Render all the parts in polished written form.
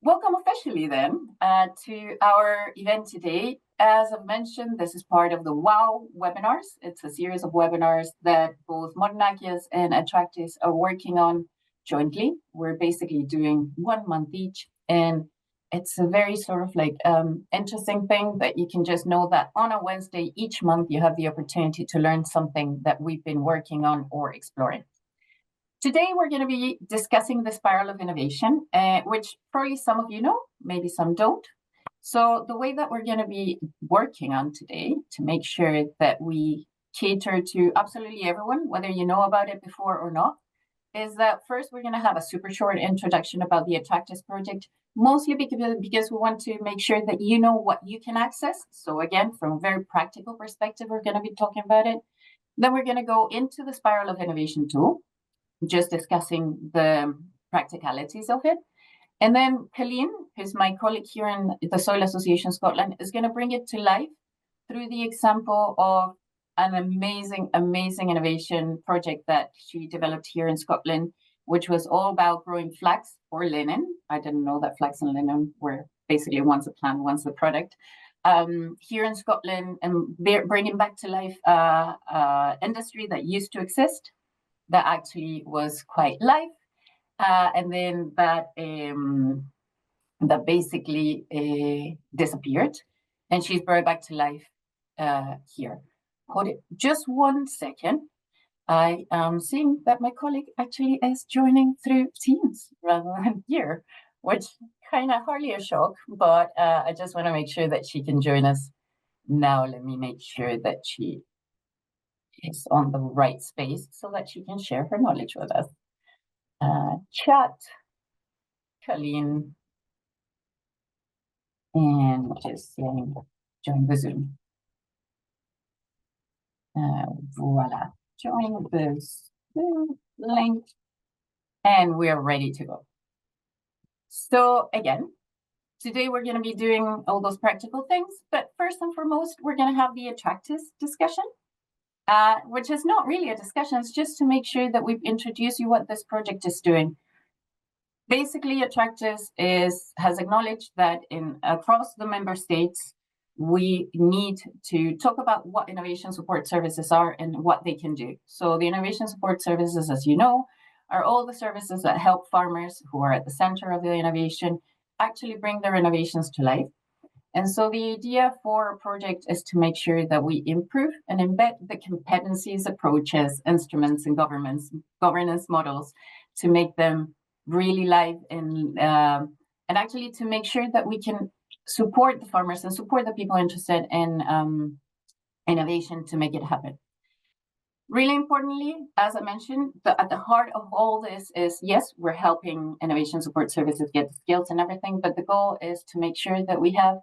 Welcome officially then to our event today. As I've mentioned, this is part of the WoW webinars. It's a series of webinars that both modernAKIS and ATTRACTISS are working on jointly. We're basically doing 1 month each, and it's a very sort of like interesting thing that you can just know that on a Wednesday each month you have the opportunity to learn something that we've been working on or exploring. Today, we're going to be discussing the spiral of innovation, which probably some of you know, maybe some don't. So the way that we're going to be working on today to make sure that we cater to absolutely everyone, whether you know about it before or not, is that first we're going to have a super short introduction about the ATTRACTISS project, mostly because we want to make sure that you know what you can access. So again, from a very practical perspective, we're going to be talking about it. Then we're going to go into the spiral of innovation tool, just discussing the practicalities of it. And then Colleen, who's my colleague here in the Soil Association Scotland, is going to bring it to life through the example of an amazing innovation project that she developed here in Scotland, which was all about growing flax or linen. I didn't know that flax and linen were basically once a plant, once a product. Here in Scotland, and bringing back to life industry that used to exist, that actually was quite live, and then that basically disappeared, and she's brought back to life here. Hold it just 1 second. I am seeing that my colleague actually is joining through Teams rather than here, which kind of hardly a shock, but I just want to make sure that she can join us now. Let me make sure that she is on the right space so that she can share her knowledge with us. Chat, Colleen, and just saying, join the Zoom. Voila, join the Zoom link, and we're ready to go. So again, today we're going to be doing all those practical things, but first and foremost, we're going to have the ATTRACTISS discussion. Which is not really a discussion, it's just to make sure that we've introduced you what this project is doing. Basically, ATTRACTISS has acknowledged that across the member states, we need to talk about what innovation support services are and what they can do. So the innovation support services, as you know, are all the services that help farmers who are at the center of the innovation actually bring their innovations to life. And so the idea for a project is to make sure that we improve and embed the competencies, approaches, instruments, and governance models to make them really live and actually to make sure that we can support the farmers and support the people interested in innovation to make it happen. Really importantly, as I mentioned, at the heart of all this is, yes, we're helping innovation support services get the skills and everything, but the goal is to make sure that we have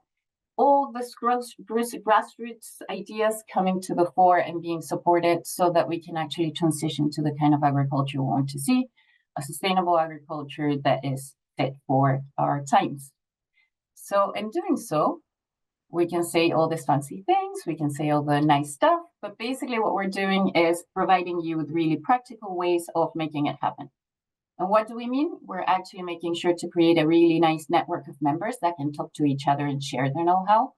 all this grassroots ideas coming to the fore and being supported so that we can actually transition to the kind of agriculture we want to see, a sustainable agriculture that is fit for our times. So in doing so, we can say all these fancy things, we can say all the nice stuff, but basically what we're doing is providing you with really practical ways of making it happen. And what do we mean? We're actually making sure to create a really nice network of members that can talk to each other and share their know-how.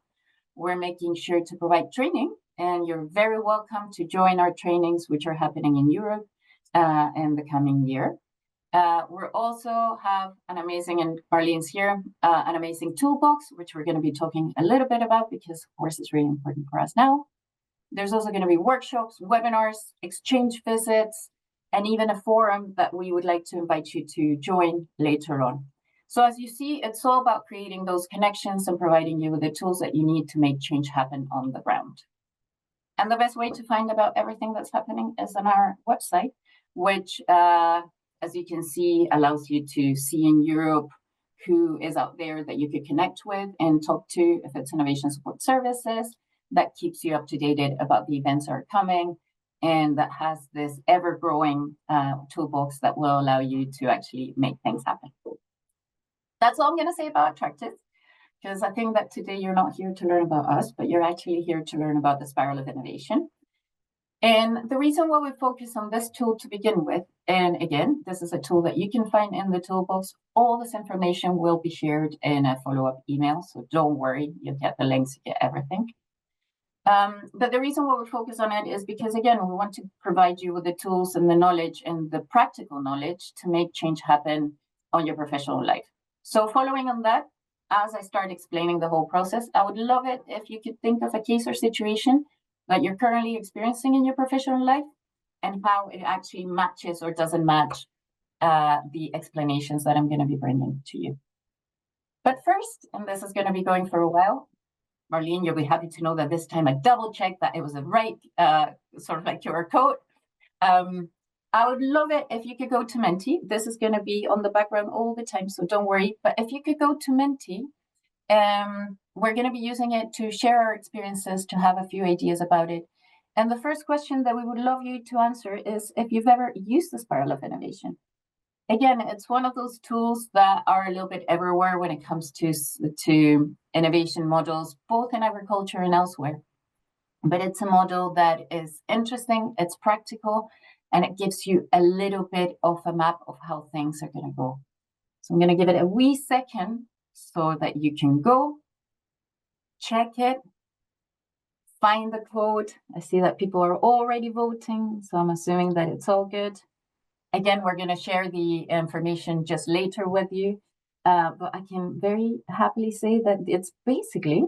We're making sure to provide training, and you're very welcome to join our trainings, which are happening in Europe in the coming year. We also have an amazing, and Marlene's here, an amazing toolbox, which we're going to be talking a little bit about because, of course, it's really important for us now. There's also going to be workshops, webinars, exchange visits, and even a forum that we would like to invite you to join later on. So as you see, it's all about creating those connections and providing you with the tools that you need to make change happen on the ground. And the best way to find about everything that's happening is on our website, which, as you can see, allows you to see in Europe who is out there that you could connect with and talk to if it's innovation support services. That keeps you up to date about the events that are coming, and that has this ever-growing toolbox that will allow you to actually make things happen. That's all I'm going to say about ATTRACTISS, because I think that today you're not here to learn about us, but you're actually here to learn about the spiral of innovation. And the reason why we focus on this tool to begin with, and again, this is a tool that you can find in the toolbox. All this information will be shared in a follow-up email, so don't worry, you'll get the links, you get everything. But the reason why we focus on it is because, again, we want to provide you with the tools and the knowledge and the practical knowledge to make change happen on your professional life. So following on that, as I start explaining the whole process, I would love it if you could think of a case or situation that you're currently experiencing in your professional life and how it actually matches or doesn't match the explanations that I'm going to be bringing to you. But first, and this is going to be going for a while, Marlene, you'll be happy to know that this time I double-checked that it was the right sort of like QR code. I would love it if you could go to Menti. This is going to be on the background all the time, so don't worry. But if you could go to Menti, we're going to be using it to share our experiences, to have a few ideas about it. And the first question that we would love you to answer is if you've ever used the Spiral of Innovation. Again, it's one of those tools that are a little bit everywhere when it comes to innovation models, both in agriculture and elsewhere. But it's a model that is interesting, it's practical, and it gives you a little bit of a map of how things are going to go. So I'm going to give it a wee second so that you can go, check it, find the code. I see that people are already voting, so I'm assuming that it's all good. Again, we're going to share the information just later with you, but I can very happily say that it's basically,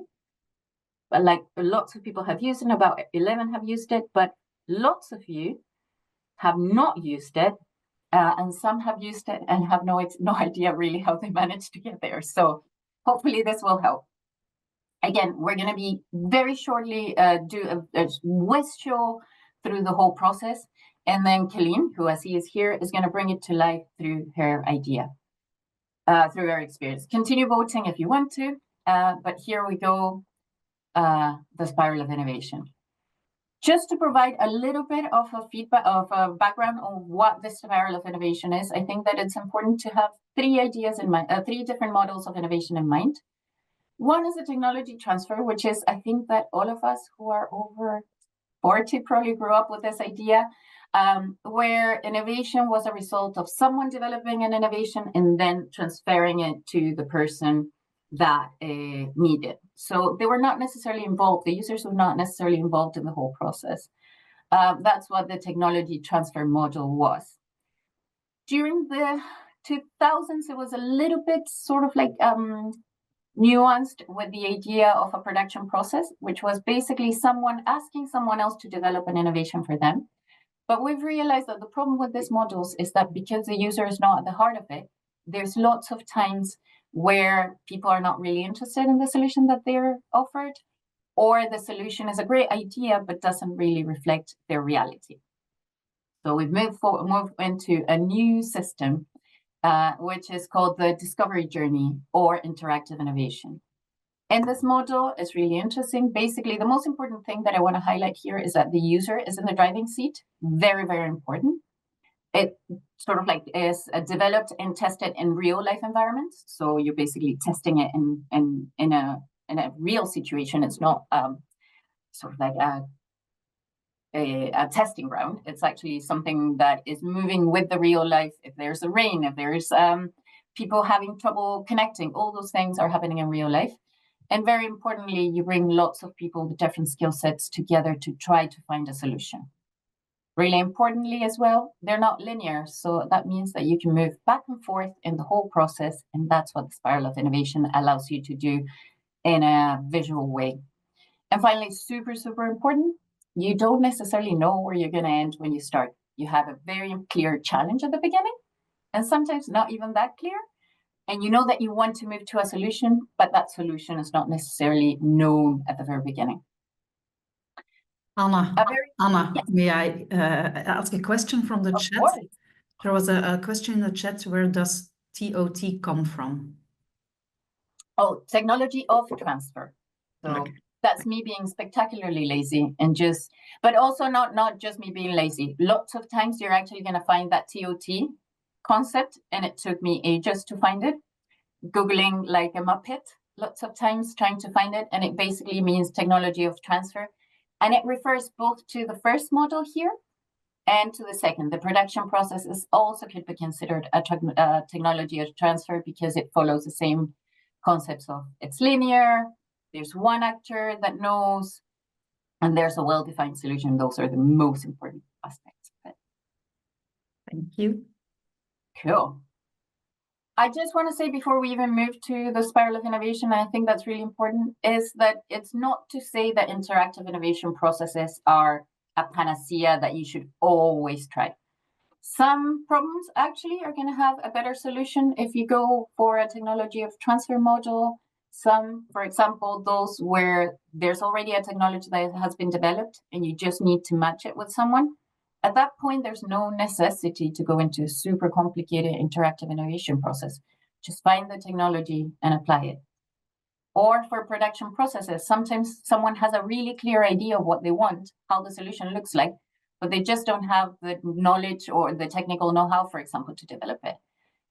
like lots of people have used it, about 11 have used it, but lots of you have not used it, and some have used it and have no idea really how they managed to get there. So hopefully this will help. Again, we're going to be very shortly do a whiz show through the whole process. And then Colleen, who I see is here, is going to bring it to life through her idea, through her experience. Continue voting if you want to, but here we go, the Spiral of Innovation. Just to provide a little bit of a feedback, of a background on what the Spiral of Innovation is, I think that it's important to have three ideas in mind, three different models of innovation in mind. One is the technology transfer, which is, I think that all of us who are over 40 probably grew up with this idea, where innovation was a result of someone developing an innovation and then transferring it to the person that needed. So they were not necessarily involved. The users were not necessarily involved in the whole process. That's what the technology transfer model was. During the 2000s, it was a little bit sort of like nuanced with the idea of a production process, which was basically someone asking someone else to develop an innovation for them. But we've realized that the problem with these models is that because the user is not at the heart of it, there's lots of times where people are not really interested in the solution that they're offered, or the solution is a great idea, but doesn't really reflect their reality. So we've moved into a new system, which is called the discovery journey or interactive innovation. And this model is really interesting. Basically, the most important thing that I want to highlight here is that the user is in the driving seat. Very, very important. It sort of like is developed and tested in real life environments. So you're basically testing it in a real situation. It's not sort of like a testing ground. It's actually something that is moving with the real life. If there's a rain, if there's people having trouble connecting, all those things are happening in real life. And very importantly, you bring lots of people with different skill sets together to try to find a solution. Really importantly as well, they're not linear. So that means that you can move back and forth in the whole process. And that's what the Spiral of Innovation allows you to do in a visual way. And finally, super, super important, you don't necessarily know where you're going to end when you start. You have a very clear challenge at the beginning, and sometimes not even that clear. And you know that you want to move to a solution, but that solution is not necessarily known at the very beginning. Anna, yes. May I ask a question from the chat? Course. There was a question in the chat, where does TOT come from? Oh, technology of transfer. So okay. That's me being spectacularly lazy and just, but also not just me being lazy. Lots of times you're actually going to find that TOT concept, and it took me ages to find it. Googling like a Muppet, lots of times trying to find it, and it basically means technology of transfer. And it refers both to the first model here and to the second. The production process is also could be considered a technology of transfer because it follows the same concepts of it's linear, there's one actor that knows, and there's a well-defined solution. Those are the most important aspects of it. Thank you. Cool. I just want to say before we even move to the spiral of innovation, I think that's really important, is that it's not to say that interactive innovation processes are a panacea that you should always try. Some problems actually are going to have a better solution if you go for a technology of transfer model. Some, for example, those where there's already a technology that has been developed and you just need to match it with someone. At that point, there's no necessity to go into a super complicated interactive innovation process. Just find the technology and apply it. Or for production processes, sometimes someone has a really clear idea of what they want, how the solution looks like, but they just don't have the knowledge or the technical know-how, for example, to develop it.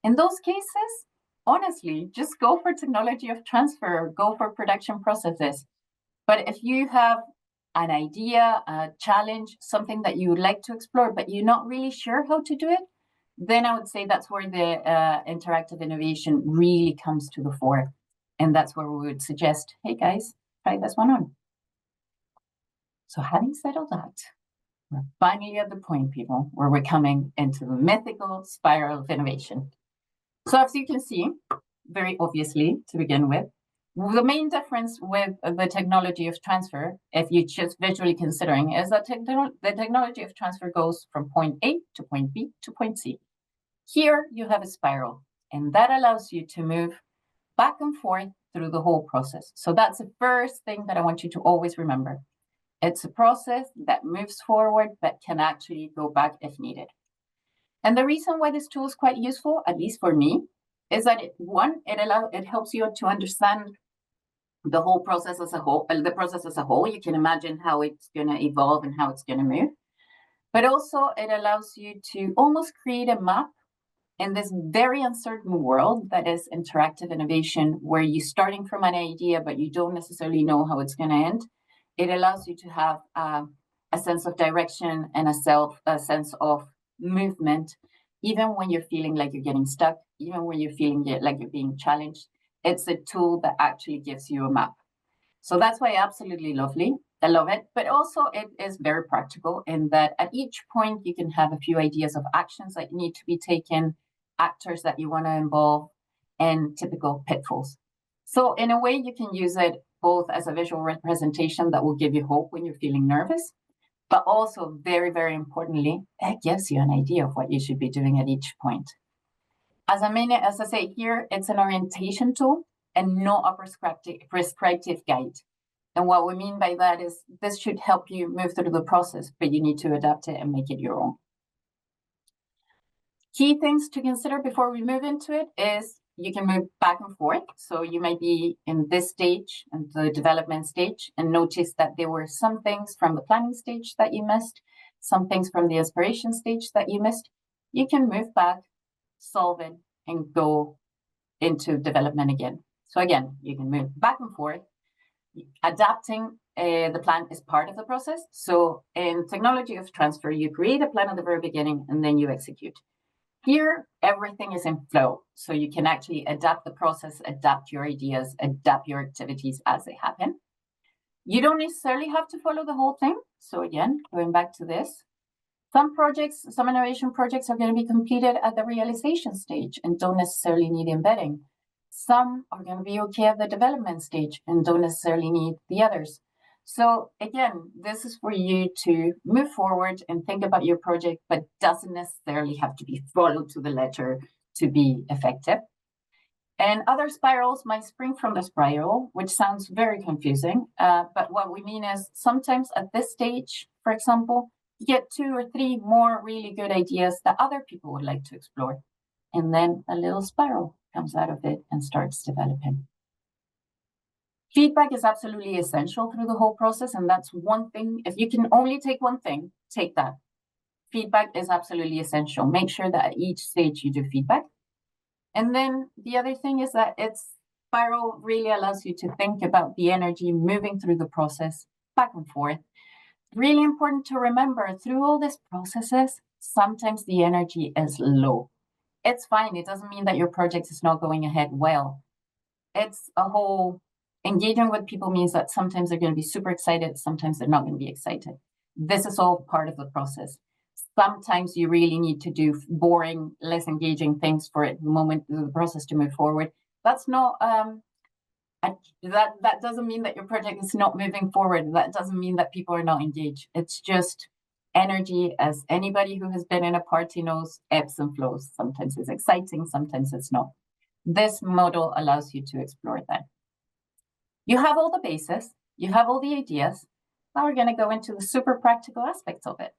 In those cases, honestly, just go for technology of transfer, go for production processes. But if you have an idea, a challenge, something that you would like to explore, but you're not really sure how to do it, then I would say that's where the interactive innovation really comes to the fore. And that's where we would suggest, hey guys, try this one on. So having said all that, we're finally at the point, people, where we're coming into the mythical spiral of innovation. So as you can see, very obviously to begin with, the main difference with the technology of transfer, if you're just visually considering, is that the technology of transfer goes from point A to point B to point C. Here you have a spiral, and that allows you to move back and forth through the whole process. So that's the first thing that I want you to always remember. It's a process that moves forward, but can actually go back if needed. And the reason why this tool is quite useful, at least for me, is that it helps you to understand the whole process as a whole, the process as a whole. You can imagine how it's going to evolve and how it's going to move. But also it allows you to almost create a map in this very uncertain world that is interactive innovation, where you're starting from an idea, but you don't necessarily know how it's going to end. It allows you to have a sense of direction and a sense of movement, even when you're feeling like you're getting stuck, even when you're feeling like you're being challenged. It's a tool that actually gives you a map. So that's why I absolutely love it. But also it is very practical in that at each point you can have a few ideas of actions that need to be taken, actors that you want to involve, and typical pitfalls. So in a way, you can use it both as a visual representation that will give you hope when you're feeling nervous, but also very, very importantly, it gives you an idea of what you should be doing at each point. As I say here, it's an orientation tool and not a prescriptive guide. And what we mean by that is this should help you move through the process, but you need to adapt it and make it your own. Key things to consider before we move into it is you can move back and forth. So you might be in this stage, and the development stage, and notice that there were some things from the planning stage that you missed, some things from the inspiration stage that you missed. You can move back, solve it, and go into development again. So again, you can move back and forth. Adapting the plan is part of the process. So in technology of transfer, you create a plan at the very beginning and then you execute. Here, everything is in flow. So you can actually adapt the process, adapt your ideas, adapt your activities as they happen. You don't necessarily have to follow the whole thing. So again, going back to this, some innovation projects are going to be completed at the realization stage and don't necessarily need embedding. Some are going to be okay at the development stage and don't necessarily need the others. So again, this is for you to move forward and think about your project, but doesn't necessarily have to be followed to the letter to be effective. And other spirals might spring from the spiral, which sounds very confusing. But what we mean is sometimes at this stage, for example, you get 2 or 3 more really good ideas that other people would like to explore. And then a little spiral comes out of it and starts developing. Feedback is absolutely essential through the whole process. And that's one thing. If you can only take one thing, take that. Feedback is absolutely essential. Make sure that at each stage you do feedback. And then the other thing is that spiral really allows you to think about the energy moving through the process back and forth. Really important to remember through all these processes, sometimes the energy is low. It's fine. It doesn't mean that your project is not going ahead well. It's a whole engaging with people means that sometimes they're going to be super excited, sometimes they're not going to be excited. This is all part of the process. Sometimes you really need to do boring, less engaging things for it, the moment the process to move forward. That's not that doesn't mean that your project is not moving forward. That doesn't mean that people are not engaged. It's just energy, as anybody who has been in a party knows, ebbs and flows. Sometimes it's exciting, sometimes it's not. This model allows you to explore that. You have all the bases, you have all the ideas. Now we're going to go into the super practical aspects of it.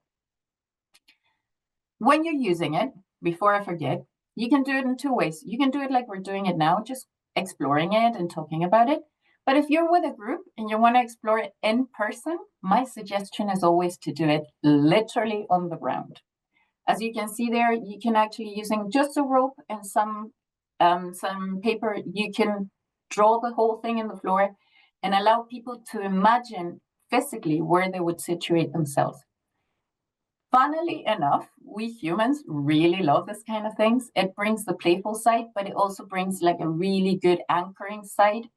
When you're using it, before I forget, you can do it in two ways. You can do it like we're doing it now, just exploring it and talking about it. But if you're with a group and you want to explore it in person, my suggestion is always to do it literally on the ground. As you can see there, you can actually, using just a rope and some paper, you can draw the whole thing in the floor and allow people to imagine physically where they would situate themselves. Funnily enough, we humans really love this kind of things. It brings the playful side, but it also brings like a really good anchoring side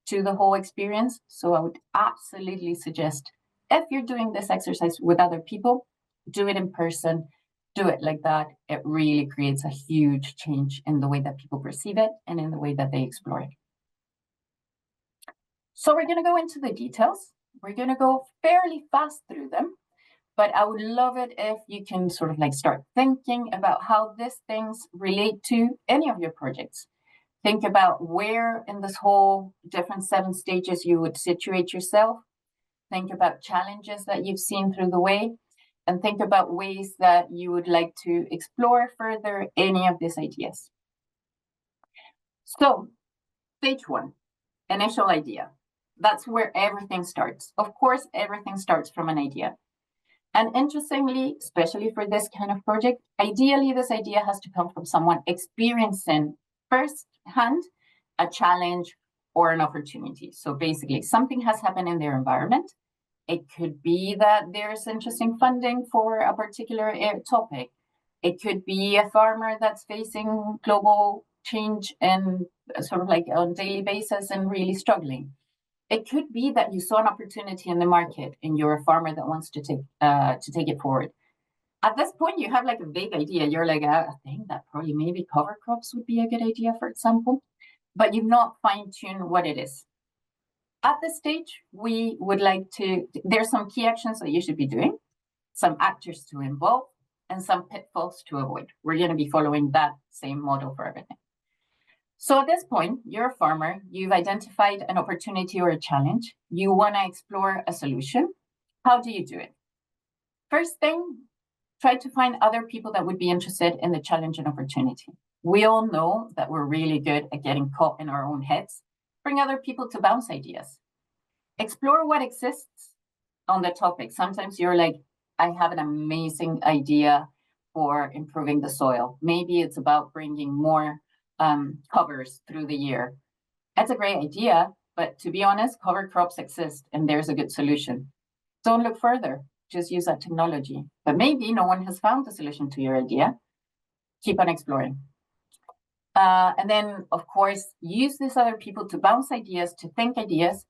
to the whole experience. So I would absolutely suggest, if you're doing this exercise with other people, do it in person, do it like that. It really creates a huge change in the way that people perceive it and in the way that they explore it. So we're going to go into the details. We're going to go fairly fast through them. But I would love it if you can sort of like start thinking about how these things relate to any of your projects. Think about where in this whole different 7 stages you would situate yourself. Think about challenges that you've seen through the way, and think about ways that you would like to explore further any of these ideas. So, stage 1, initial idea. That's where everything starts. Of course, everything starts from an idea. And interestingly, especially for this kind of project, ideally, this idea has to come from someone experiencing firsthand a challenge or an opportunity. So basically, something has happened in their environment. It could be that there's interesting funding for a particular topic. It could be a farmer that's facing global change and sort of like on a daily basis and really struggling. It could be that you saw an opportunity in the market and you're a farmer that wants to take it forward. At this point, you have like a vague idea. You're like, I think that probably maybe cover crops would be a good idea, for example, but you've not fine-tuned what it is. At this stage, we would like to, there's some key actions that you should be doing, some actors to involve, and some pitfalls to avoid. We're going to be following that same model for everything. So at this point, you're a farmer, you've identified an opportunity or a challenge, you want to explore a solution. How do you do it? First thing, try to find other people that would be interested in the challenge and opportunity. We all know that we're really good at getting caught in our own heads. Bring other people to bounce ideas. Explore what exists on the topic. Sometimes you're like, I have an amazing idea for improving the soil. Maybe it's about bringing more covers through the year. That's a great idea, but to be honest, cover crops exist and there's a good solution. Don't look further, just use that technology. But maybe no one has found the solution to your idea. Keep on exploring. And then, of course, use these other people to bounce ideas, to think ideas,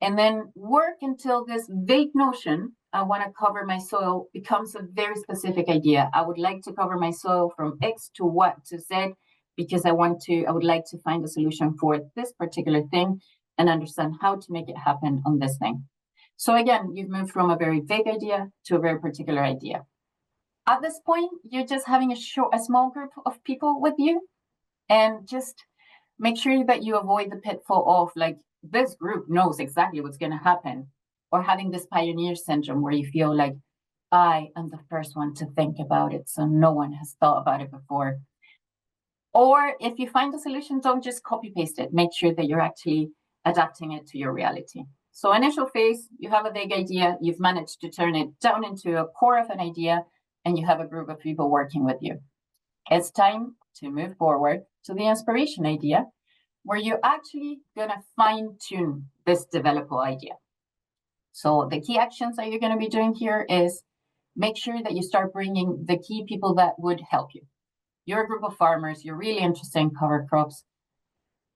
and then work until this vague notion, I want to cover my soil, becomes a very specific idea. I would like to cover my soil from X to Y to Z, because I would like to find a solution for this particular thing and understand how to make it happen on this thing. So again, you've moved from a very vague idea to a very particular idea. At this point, you're just having a small group of people with you, and just make sure that you avoid the pitfall of like, this group knows exactly what's going to happen, or having this pioneer syndrome where you feel like, I am the first one to think about it, so no one has thought about it before. Or if you find a solution, don't just copy paste it. Make sure that you're actually adapting it to your reality. So initial phase, you have a vague idea, you've managed to turn it down into a core of an idea, and you have a group of people working with you. It's time to move forward to the inspiration idea, where you're actually going to fine-tune this developable idea. So the key actions that you're going to be doing here is make sure that you start bringing the key people that would help you. You're a group of farmers, you're really interested in cover crops.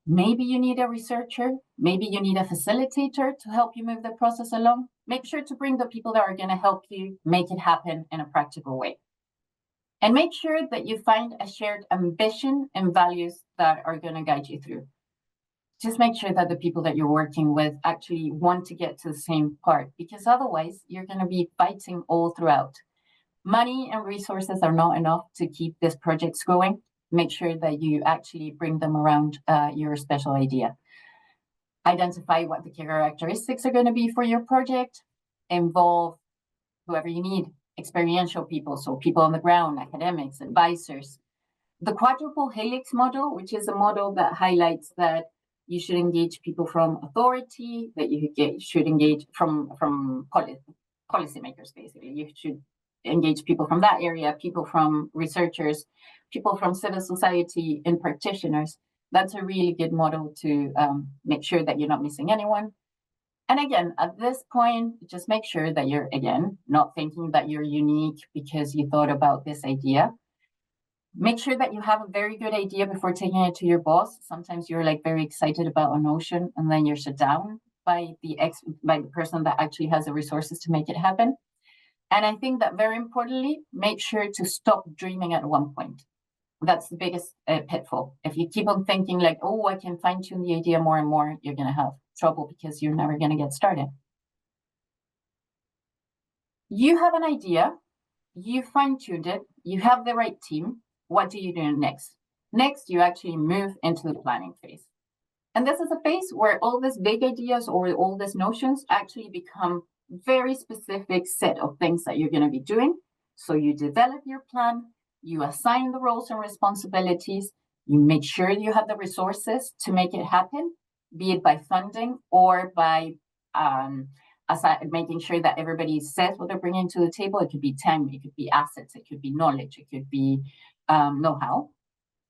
Maybe you need a researcher, maybe you need a facilitator to help you move the process along. Make sure to bring the people that are going to help you make it happen in a practical way. And make sure that you find a shared ambition and values that are going to guide you through. Just make sure that the people that you're working with actually want to get to the same part, because otherwise you're going to be fighting all throughout. Money and resources are not enough to keep this project going. Make sure that you actually bring them around your special idea. Identify what the characteristics are going to be for your project. Involve whoever you need, experiential people, so people on the ground, academics, advisors. The quadruple helix model, which is a model that highlights that you should engage people from authority, that you should engage from policymakers, basically. You should engage people from that area, people from researchers, people from civil society, and practitioners. That's a really good model to make sure that you're not missing anyone. And again, at this point, just make sure that you're, again, not thinking that you're unique because you thought about this idea. Make sure that you have a very good idea before taking it to your boss. Sometimes you're like very excited about a notion and then you're shut down by the person that actually has the resources to make it happen. And I think that very importantly, make sure to stop dreaming at one point. That's the biggest pitfall. If you keep on thinking like, oh, I can fine tune the idea more and more, you're going to have trouble because you're never going to get started. You have an idea, you fine tuned it, you have the right team. What do you do next? Next, you actually move into the planning phase. And this is a phase where all these big ideas or all these notions actually become very specific set of things that you're going to be doing. So you develop your plan, you assign the roles and responsibilities, you make sure you have the resources to make it happen, be it by funding or by making sure that everybody says what they're bringing to the table. It could be time, it could be assets, it could be knowledge, it could be know-how.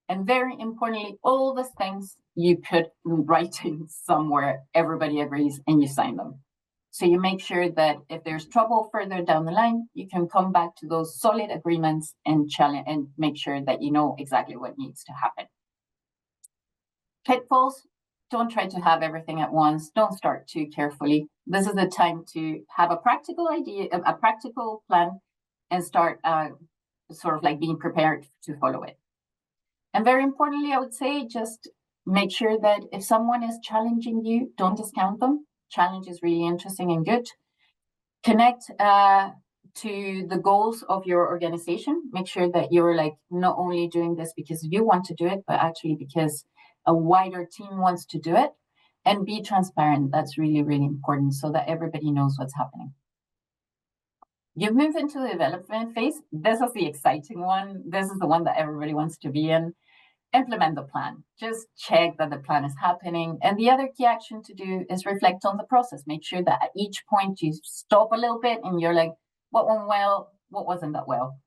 And very importantly, all these things you put in writing somewhere, everybody agrees, and you sign them. So you make sure that if there's trouble further down the line, you can come back to those solid agreements and challenge and make sure that you know exactly what needs to happen. Pitfalls: don't try to have everything at once. Don't start too carefully. This is the time to have a practical idea, a practical plan, and start sort of like being prepared to follow it. And very importantly, I would say just make sure that if someone is challenging you, don't discount them. Challenge is really interesting and good. Connect to the goals of your organization. Make sure that you're like not only doing this because you want to do it, but actually because a wider team wants to do it. And be transparent. That's really, really important so that everybody knows what's happening. You move into the development phase. This is the exciting one. This is the one that everybody wants to be in. Implement the plan. Just check that the plan is happening. And the other key action to do is reflect on the process. Make sure that at each point you stop a little bit and you're like, what went well? What wasn't that well?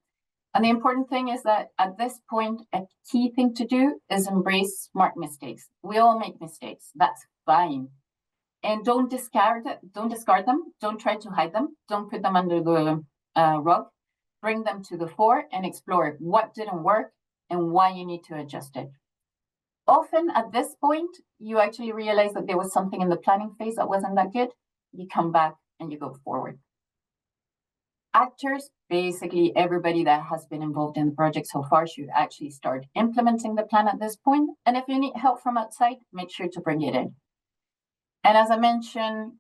And the important thing is that at this point, a key thing to do is embrace smart mistakes. We all make mistakes. That's fine. And don't discard them. Don't try to hide them. Don't put them under the rug. Bring them to the fore and explore what didn't work and why you need to adjust it. Often at this point, you actually realize that there was something in the planning phase that wasn't that good. You come back and you go forward. Actors, basically everybody that has been involved in the project so far, should actually start implementing the plan at this point. And if you need help from outside, make sure to bring it in. And as I mentioned,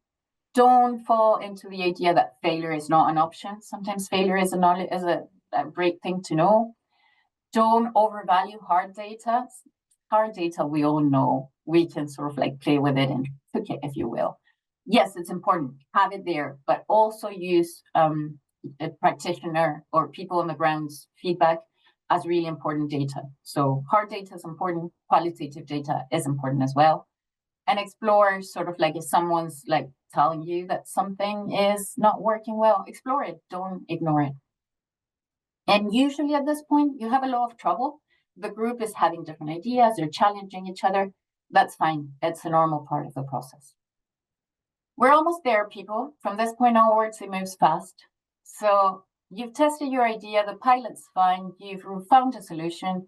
don't fall into the idea that failure is not an option. Sometimes failure is a great thing to know. Don't overvalue hard data. Hard data, we all know. We can sort of like play with it and cook it, if you will. Yes, it's important. Have it there, but also use a practitioner or people on the ground's feedback as really important data. So hard data is important. Qualitative data is important as well. And explore sort of like if someone's like telling you that something is not working well, explore it. Don't ignore it. And usually at this point, you have a lot of trouble. The group is having different ideas. They're challenging each other. That's fine. It's a normal part of the process. We're almost there, people. From this point onwards, it moves fast. So you've tested your idea, the pilot's fine, you've found a solution.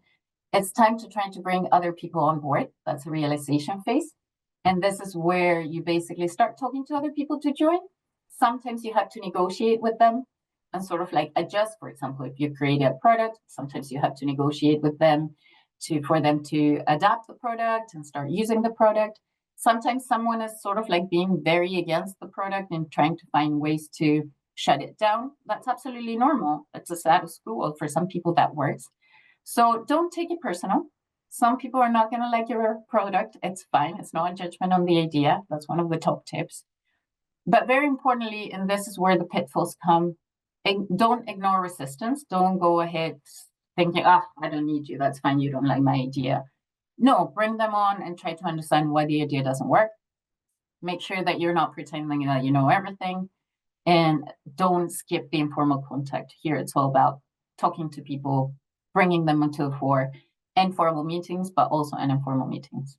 It's time to try to bring other people on board. That's a realization phase. And this is where you basically start talking to other people to join. Sometimes you have to negotiate with them and sort of like adjust. For example, if you create a product, sometimes you have to negotiate with them for them to adapt the product and start using the product. Sometimes someone is sort of like being very against the product and trying to find ways to shut it down. That's absolutely normal. It's a status quo. For some people, that works. So don't take it personal. Some people are not going to like your product. It's fine. It's not a judgment on the idea. That's one of the top tips. But very importantly, and this is where the pitfalls come, don't ignore resistance. Don't go ahead thinking, I don't need you. That's fine. You don't like my idea. No, bring them on and try to understand why the idea doesn't work. Make sure that you're not pretending that you know everything. And don't skip the informal contact. Here, it's all about talking to people, bringing them into the fore, informal meetings, but also informal meetings.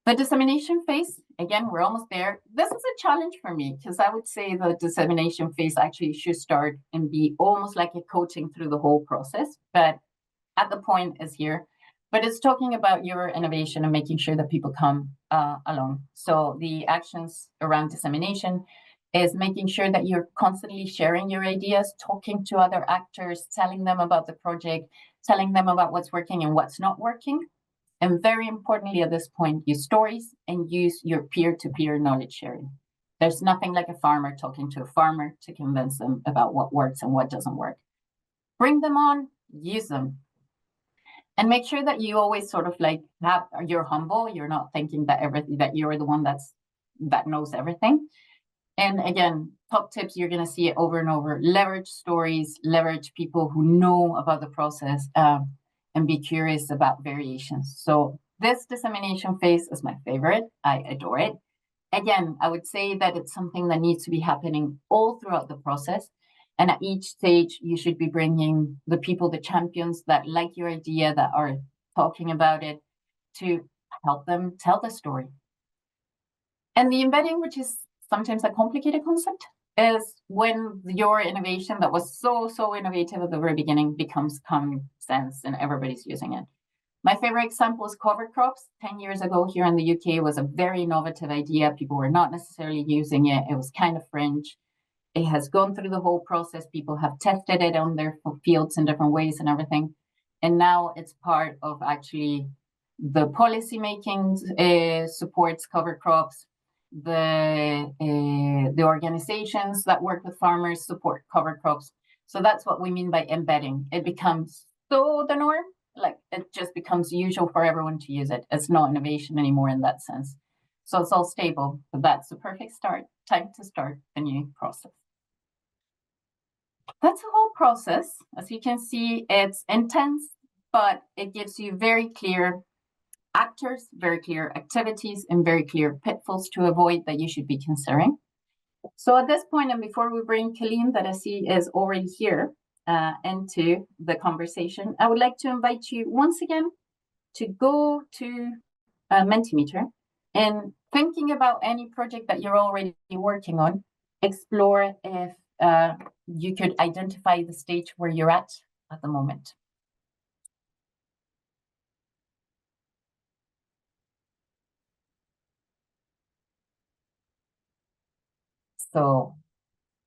The dissemination phase, again, we're almost there. This is a challenge for me because I would say the dissemination phase actually should start and be almost like a coaching through the whole process. But at the point is here. But it's talking about your innovation and making sure that people come along. So the actions around dissemination is making sure that you're constantly sharing your ideas, talking to other actors, telling them about the project, telling them about what's working and what's not working. And very importantly, at this point, use stories and use your peer-to-peer knowledge sharing. There's nothing like a farmer talking to a farmer to convince them about what works and what doesn't work. Bring them on, use them. And make sure that you always sort of like you're humble. You're not thinking that you're the one that knows everything. And again, top tips, you're going to see it over and over. Leverage stories, leverage people who know about the process, and be curious about variations. So this dissemination phase is my favorite. I adore it. Again, I would say that it's something that needs to be happening all throughout the process. And at each stage, you should be bringing the people, the champions that like your idea, that are talking about it, to help them tell the story. And the embedding, which is sometimes a complicated concept, is when your innovation that was so innovative at the very beginning becomes common sense and everybody's using it. My favorite example is cover crops. 10 years ago here in the UK, it was a very innovative idea. People were not necessarily using it. It was kind of fringe. It has gone through the whole process. People have tested it on their fields in different ways and everything. And now it's part of actually the policy making supports cover crops. The organizations that work with farmers support cover crops. So that's what we mean by embedding. It becomes so the norm, like it just becomes usual for everyone to use it. It's not innovation anymore in that sense. So it's all stable, but that's the perfect time to start a new process. That's the whole process. As you can see, it's intense, but it gives you very clear actors, very clear activities, and very clear pitfalls to avoid that you should be considering. So at this point, and before we bring Colleen, that I see is already here, into the conversation, I would like to invite you once again to go to Mentimeter and thinking about any project that you're already working on, explore if you could identify the stage where you're at the moment. So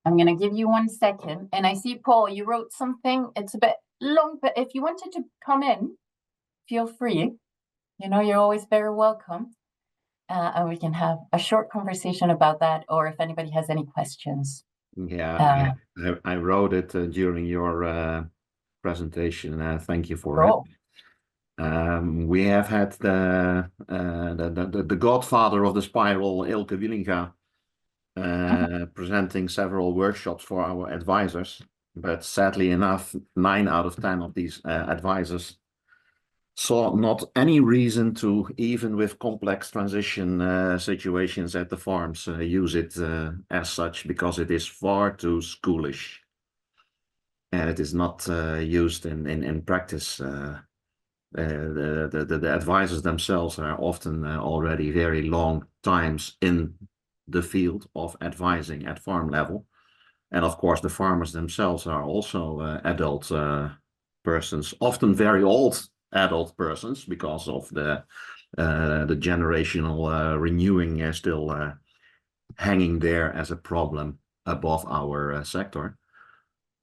I'm going to give you 1 second. And I see, Paul, you wrote something. It's a bit long, but if you wanted to come in, feel free. You know, you're always very welcome. And we can have a short conversation about that, or if anybody has any questions. Yeah, I wrote it during your presentation. Thank you for it. We have had the godfather of the spiral, Ilke Wielinga, presenting several workshops for our advisors, but sadly enough, 9 out of 10 of these advisors saw not any reason to, even with complex transition situations at the farms, use it as such, because it is far too schoolish and it is not used in practice. The advisors themselves are often already very long times in the field of advising at farm level. And of course, the farmers themselves are also adult persons, often very old adult persons, because of the generational renewing still hanging there as a problem above our sector.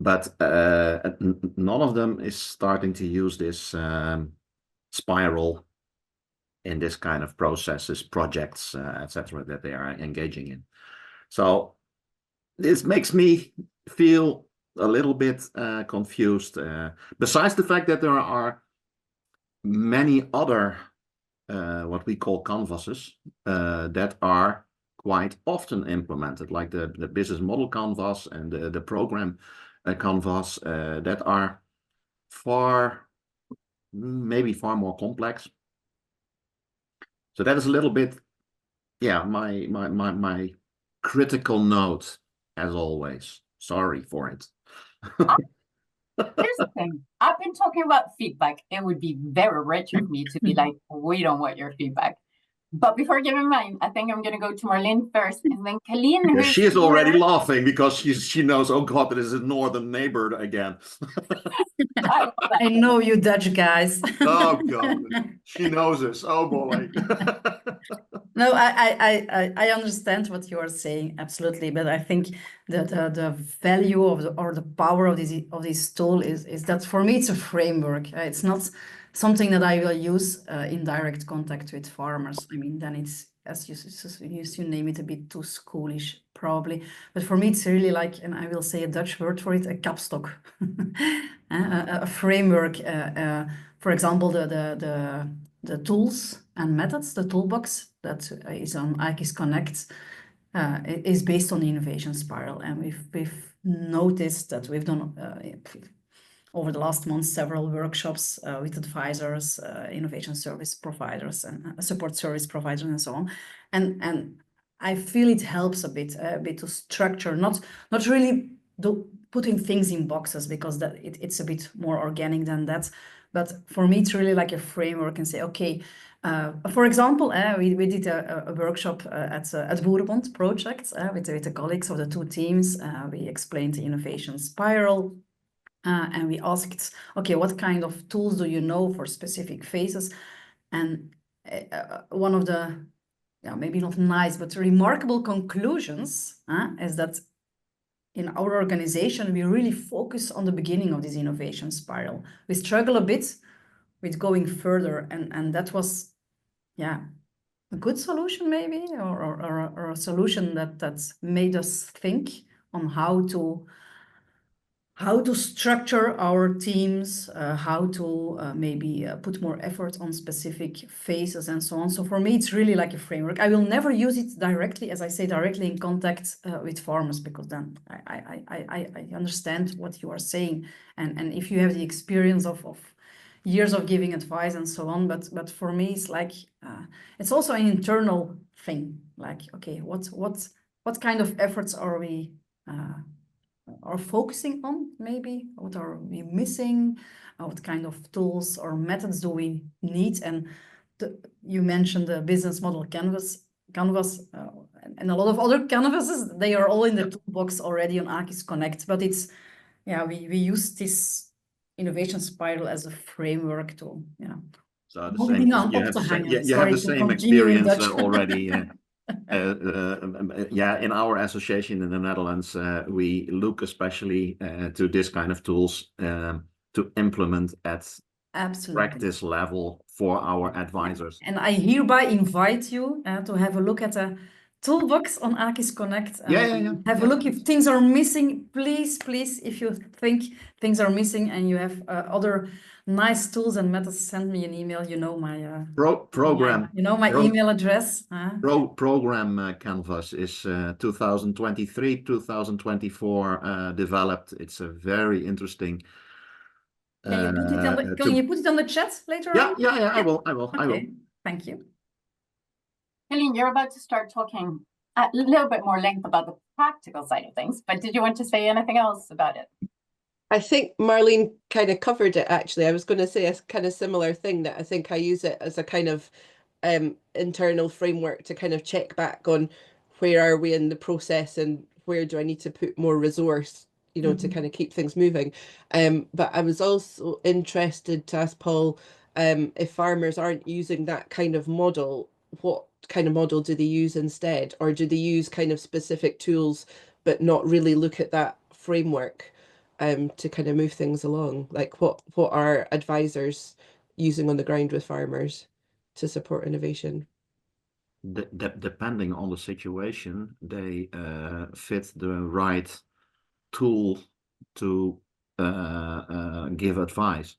But none of them is starting to use this spiral in this kind of processes, projects, etc., that they are engaging in. So this makes me feel a little bit confused. Besides the fact that there are many other what we call canvases that are quite often implemented, like the business model canvas and the program canvas that are maybe far more complex. So that is a little bit, yeah, my critical note, as always. Sorry for it. Here's the thing. I've been talking about feedback. It would be very rich of me to be like, we don't want your feedback. But before giving mine, I think I'm going to go to Marlene first, and then Colleen. Yeah, she is already laughing because she knows, oh God, this is a northern neighbor again. I know you Dutch guys. Oh God, she knows us. Oh boy. No, I understand what you are saying, absolutely. But I think that the value of the power of this tool is that for me it's a framework. It's not something that I will use in direct contact with farmers. I mean, then it's, as you name it, a bit too schoolish probably. But for me, it's really like, and I will say a Dutch word for it, a kapstok, a framework. For example, the tools and methods, the toolbox that is on AKIS Connect is based on the innovation spiral. And we've noticed that we've done over the last month several workshops with advisors, innovation service providers, and support service providers, and so on. And I feel it helps a bit to structure, not really putting things in boxes, because that it's a bit more organic than that. But for me, it's really like a framework and say, okay, for example, we did a workshop at Boerenbond project with the colleagues of the two teams. We explained the innovation spiral. And we asked, okay, what kind of tools do you know for specific phases? And one of the, maybe not nice, but remarkable conclusions is that in our organization, we really focus on the beginning of this innovation spiral. We struggle a bit with going further, and that was, a good solution maybe, or a solution that made us think on how to structure our teams, how to maybe put more effort on specific phases and so on. So for me, it's really like a framework. I will never use it directly, as I say, directly in contact with farmers, because then I understand what you are saying. And if you have the experience of years of giving advice and so on, but for me, it's like, it's also an internal thing. Like, okay, what kind of efforts are we are focusing on, maybe? What are we missing? What kind of tools or methods do we need? And you mentioned the business model canvas, and a lot of other canvases. They are all in the toolbox already on AKIS Connect. But it's, we use this innovation spiral as a framework to, So the same, you have the same experience already. In our association in the Netherlands, we look especially to this kind of tools to implement at practice level for our advisors. And I hereby invite you to have a look at a toolbox on AKIS Connect. Have a look if things are missing. Please, if you think things are missing and you have other nice tools and methods, send me an email. You know my program. My email address. Program canvas is 2023, 2024 developed. It's a very interesting. Can you put it on the chat later on? Yeah, I will. Okay. Thank you. Colleen, you're about to start talking a little bit more length about the practical side of things, but did you want to say anything else about it? I think Marlene kind of covered it, actually. I was going to say a kind of similar thing, that I think I use it as a kind of internal framework to kind of check back on where are we in the process and where do I need to put more resource, you know, to Mhm. kind of keep things moving. But I was also interested to ask Paul, if farmers aren't using that kind of model, what kind of model do they use instead? Or do they use kind of specific tools, but not really look at that framework to kind of move things along? Like what are advisors using on the ground with farmers to support innovation? Depending on the situation, they fit the right tool to give advice.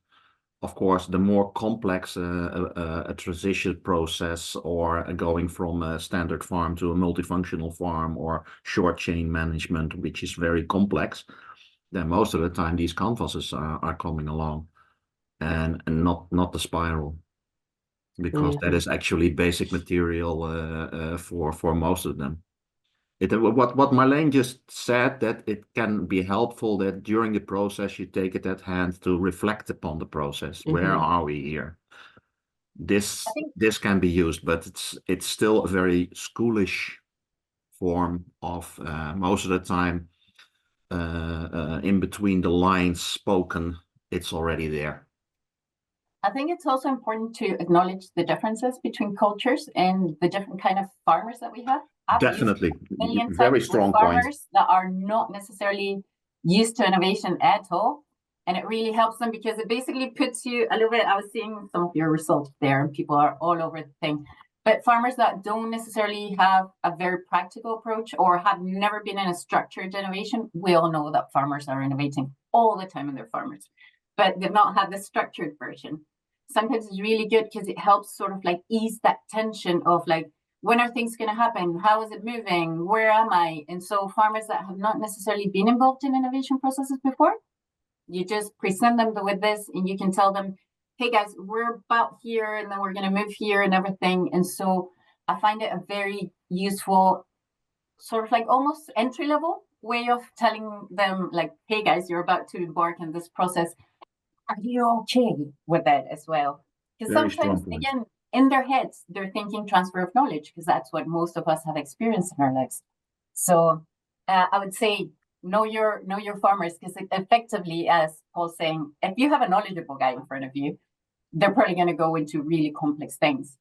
Of course, the more complex a transition process or going from a standard farm to a multifunctional farm or short chain management, which is very complex, then most of the time these canvases are coming along, and not the spiral, because that is actually basic material for most of them. What Marlene just said, that it can be helpful that during the process you take it at hand to reflect upon the process. Where are we here? This can be used, but it's still a very schoolish form of most of the time in between the lines spoken, it's already there. I think it's also important to acknowledge the differences between cultures and the different kind of farmers that we have. Definitely, Million very times strong with point. farmers that are not necessarily used to innovation at all. And it really helps them because it basically puts you a little bit. I was seeing some of your results there, and people are all over the thing. But farmers that don't necessarily have a very practical approach or have never been in a structured innovation, we all know that farmers are innovating all the time and they're farmers, but they've not had the structured version. Sometimes it's really good because it helps sort of like ease that tension of like, when are things going to happen? How is it moving? Where am I? And so farmers that have not necessarily been involved in innovation processes before, you just present them with this and you can tell them, hey guys, we're about here and then we're going to move here and everything. And so I find it a very useful sort of like almost entry level way of telling them like, hey guys, you're about to embark on this process. Are you okay with that as well? Because sometimes, again, in their heads, they're thinking transfer of knowledge because that's what most of us have experienced in our lives. So I would say know your farmers because effectively, as Paul's saying, if you have a knowledgeable guy in front of you, they're probably going to go into really complex things.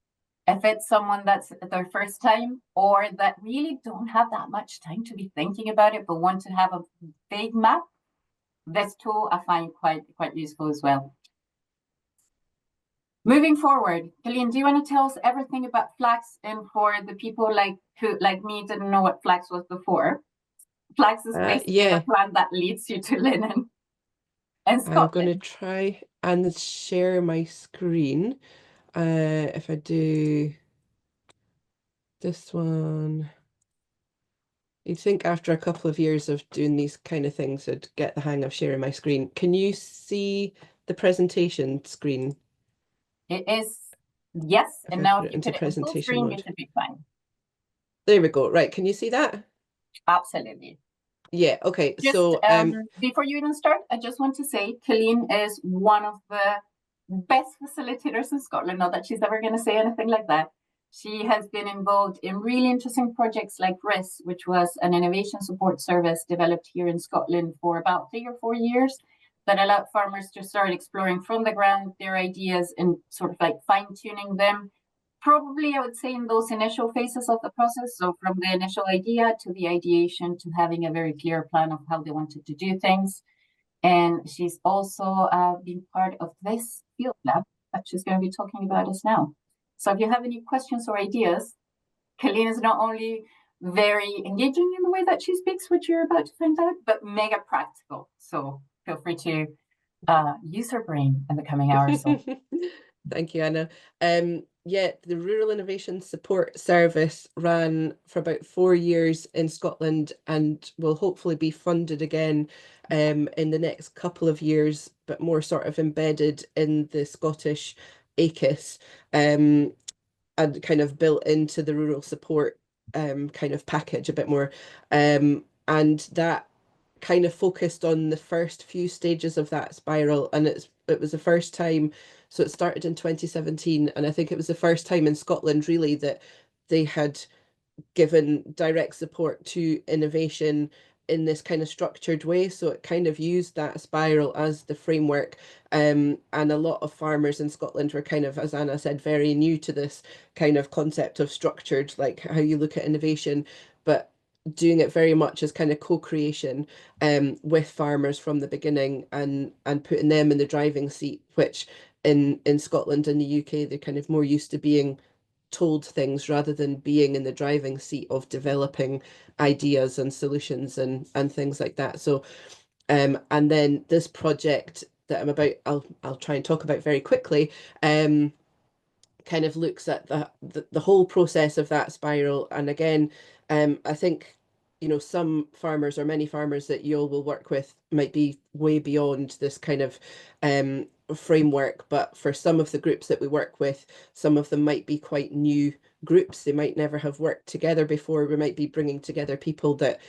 If it's someone that's their first time or that really don't have that much time to be thinking about it but want to have a vague map, this tool I find quite useful as well. Moving forward, Colleen, do you want to tell us everything about flax? And for the people who like me didn't know what flax was before, flax is basically the plant that leads you to linen. And I'm going to try and share my screen. If I do this one, you'd think after a couple of years of doing these kind of things, I'd get the hang of sharing my screen. Can you see the presentation screen? It is, yes. If and I now put if it you into put it in full presentation screen, mode. you should be fine. There we go. Right. Can you see that? Absolutely. Yeah. Okay. Just So before you even start, I just want to say Colleen is one of the best facilitators in Scotland. Not that she's ever going to say anything like that. She has been involved in really interesting projects like RIS, which was an innovation support service developed here in Scotland for about 3 or 4 years that allowed farmers to start exploring from the ground their ideas and sort of like fine-tuning them. Probably, I would say, in those initial phases of the process. So from the initial idea to the ideation to having a very clear plan of how they wanted to do things. And she's also been part of this field lab that she's going to be talking about us now. So if you have any questions or ideas, Colleen is not only very engaging in the way that she speaks, which you're about to find out, but mega practical. So feel free to use her brain in the coming hours. So. Thank you, Anna. Yeah, the Rural Innovation Support Service ran for about 4 years in Scotland and will hopefully be funded again in the next couple of years, but more sort of embedded in the Scottish ATTRACTIS and kind of built into the rural support kind of package a bit more. And that kind of focused on the first few stages of that spiral, and it was the first time. So it started in 2017, and I think it was the first time in Scotland really that they had given direct support to innovation in this kind of structured way. So it kind of used that spiral as the framework. And a lot of farmers in Scotland were kind of, as Anna said, very new to this kind of concept of structured, like how you look at innovation, but doing it very much as kind of co-creation with farmers from the beginning, and putting them in the driving seat, which in Scotland and the UK, they're kind of more used to being told things rather than being in the driving seat of developing ideas and solutions and things like that. So and then this project that I'm about, I'll try and talk about very quickly, kind of looks at the whole process of that spiral. And again, I think, you know, some farmers or many farmers that you'll will work with might be way beyond this kind of framework, but for some of the groups that we work with, some of them might be quite new groups. They might never have worked together before. We might be bringing together people that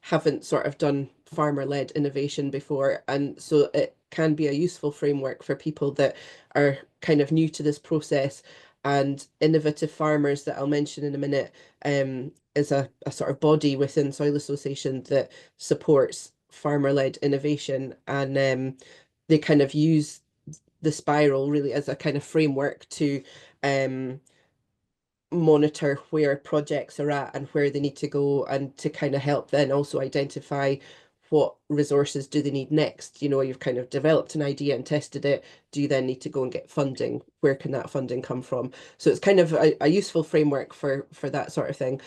haven't sort of done farmer-led innovation before, and so it can be a useful framework for people that are kind of new to this process. And innovative farmers, that I'll mention in a minute, is a sort of body within Soil Association that supports farmer-led innovation, and they kind of use the spiral really as a kind of framework to monitor where projects are at and where they need to go, and to kind of help then also identify what resources do they need next. You know, you've kind of developed an idea and tested it. Do you then need to go and get funding? Where can that funding come from? So it's kind of a useful framework for that sort of thing.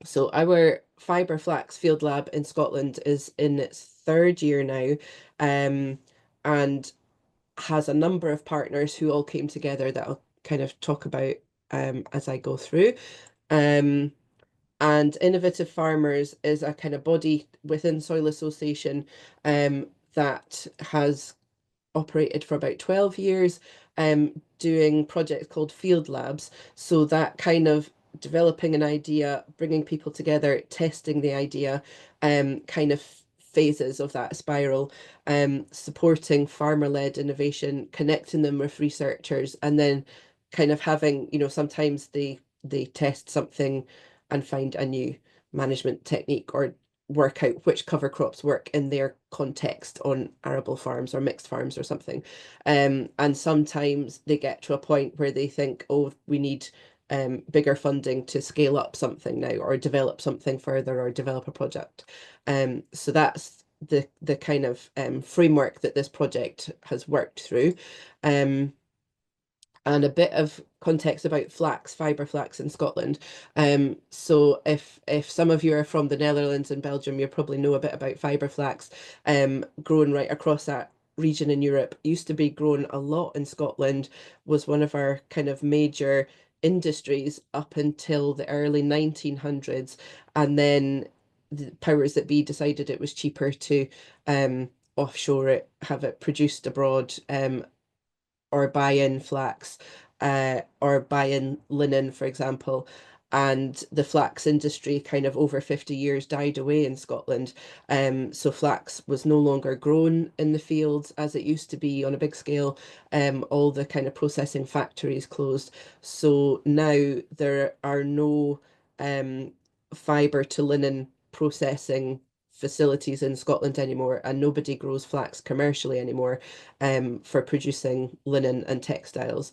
So our fibre flax field lab in Scotland is in its third year now, and has a number of partners who all came together that I'll kind of talk about as I go through. And Innovative Farmers is a kind of body within Soil Association that has operated for about 12 years, doing projects called field labs. So that kind of developing an idea, bringing people together, testing the idea, kind of phases of that spiral, supporting farmer-led innovation, connecting them with researchers, and then kind of having, you know, sometimes they test something and find a new management technique, or work out which cover crops work in their context on arable farms or mixed farms or something. And sometimes they get to a point where they think, oh, we need bigger funding to scale up something now, or develop something further, or develop a project. So that's the kind of framework that this project has worked through. And a bit of context about flax, fibre flax in Scotland. So if some of you are from the Netherlands and Belgium, you probably know a bit about fibre flax, grown right across that region in Europe. Used to be grown a lot in Scotland, was one of our kind of major industries up until the early 1900s. And then the powers that be decided it was cheaper to offshore it, have it produced abroad, or buy in flax, or buy in linen, for example. And the flax industry kind of over 50 years died away in Scotland. So flax was no longer grown in the fields as it used to be on a big scale. All the kind of processing factories closed. So now there are no fibre to linen processing facilities in Scotland anymore, and nobody grows flax commercially anymore for producing linen and textiles.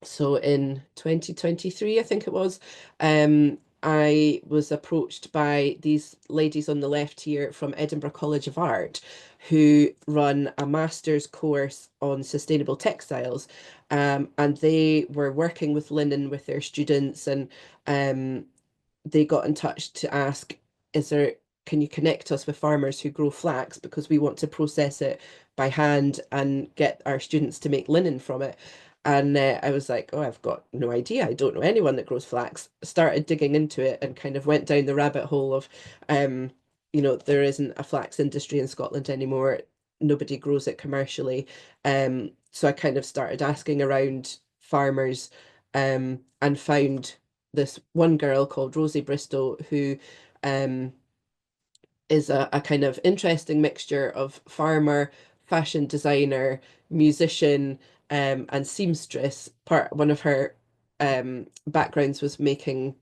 So in 2023, I think it was, I was approached by these ladies on the left here from Edinburgh College of Art, who run a master's course on sustainable textiles. And they were working with linen with their students, and they got in touch to ask, can you connect us with farmers who grow flax, because we want to process it by hand and get our students to make linen from it. And I was like, oh, I've got no idea. I don't know anyone that grows flax. Started digging into it and kind of went down the rabbit hole of, you know, there isn't a flax industry in Scotland anymore. Nobody grows it commercially. So I kind of started asking around farmers, and found this one girl called Rosie Bristow, who is a kind of interesting mixture of farmer, fashion designer, musician, and seamstress. One of her backgrounds was making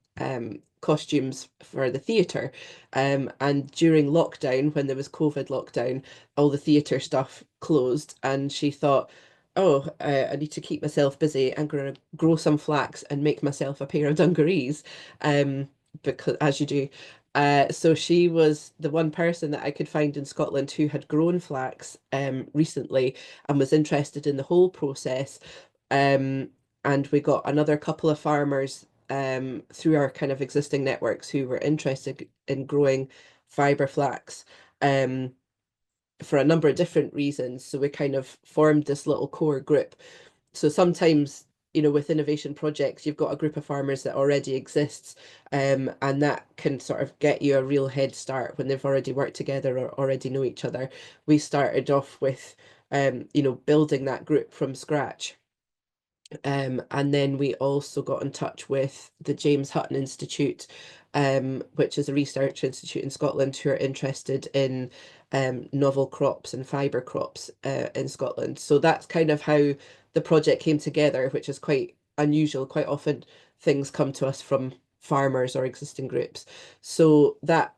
costumes for the theatre. And during lockdown, when there was COVID lockdown, all the theatre stuff closed, and she thought, oh, I need to keep myself busy. I'm going to grow some flax and make myself a pair of dungarees, because as you do. So she was the one person that I could find in Scotland who had grown flax recently and was interested in the whole process. And we got another couple of farmers through our kind of existing networks who were interested in growing fiber flax for a number of different reasons. So we kind of formed this little core group. So sometimes, you know, with innovation projects, you've got a group of farmers that already exists, and that can sort of get you a real head start when they've already worked together or already know each other. We started off with, you know, building that group from scratch. And then we also got in touch with the James Hutton Institute, which is a research institute in Scotland who are interested in novel crops and fibre crops in Scotland. So that's kind of how the project came together, which is quite unusual. Quite often things come to us from farmers or existing groups. So there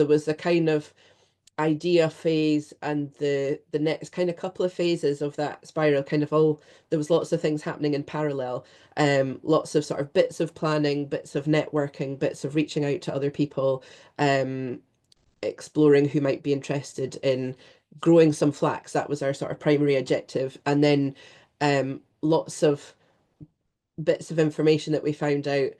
was a kind of idea phase and the next kind of couple of phases of that spiral kind of all, there was lots of things happening in parallel, lots of sort of bits of planning, bits of networking, bits of reaching out to other people, exploring who might be interested in growing some flax. That was our sort of primary objective. And then lots of bits of information that we found out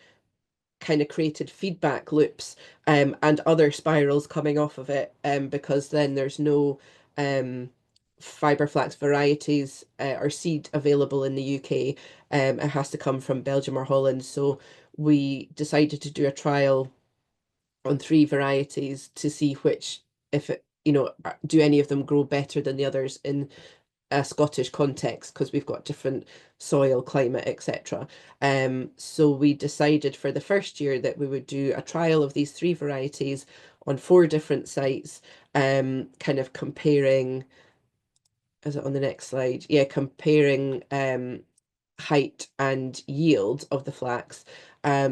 kind of created feedback loops, and other spirals coming off of it, because then there's no fiber flax varieties or seed available in the UK. It has to come from Belgium or Holland. So we decided to do a trial on 3 varieties to see which, if it, you know, do any of them grow better than the others in a Scottish context, because we've got different soil, climate, etc. So we decided for the first year that we would do a trial of these 3 varieties on 4 different sites, kind of comparing, is it on the next slide? Yeah, comparing height and yield of the flax.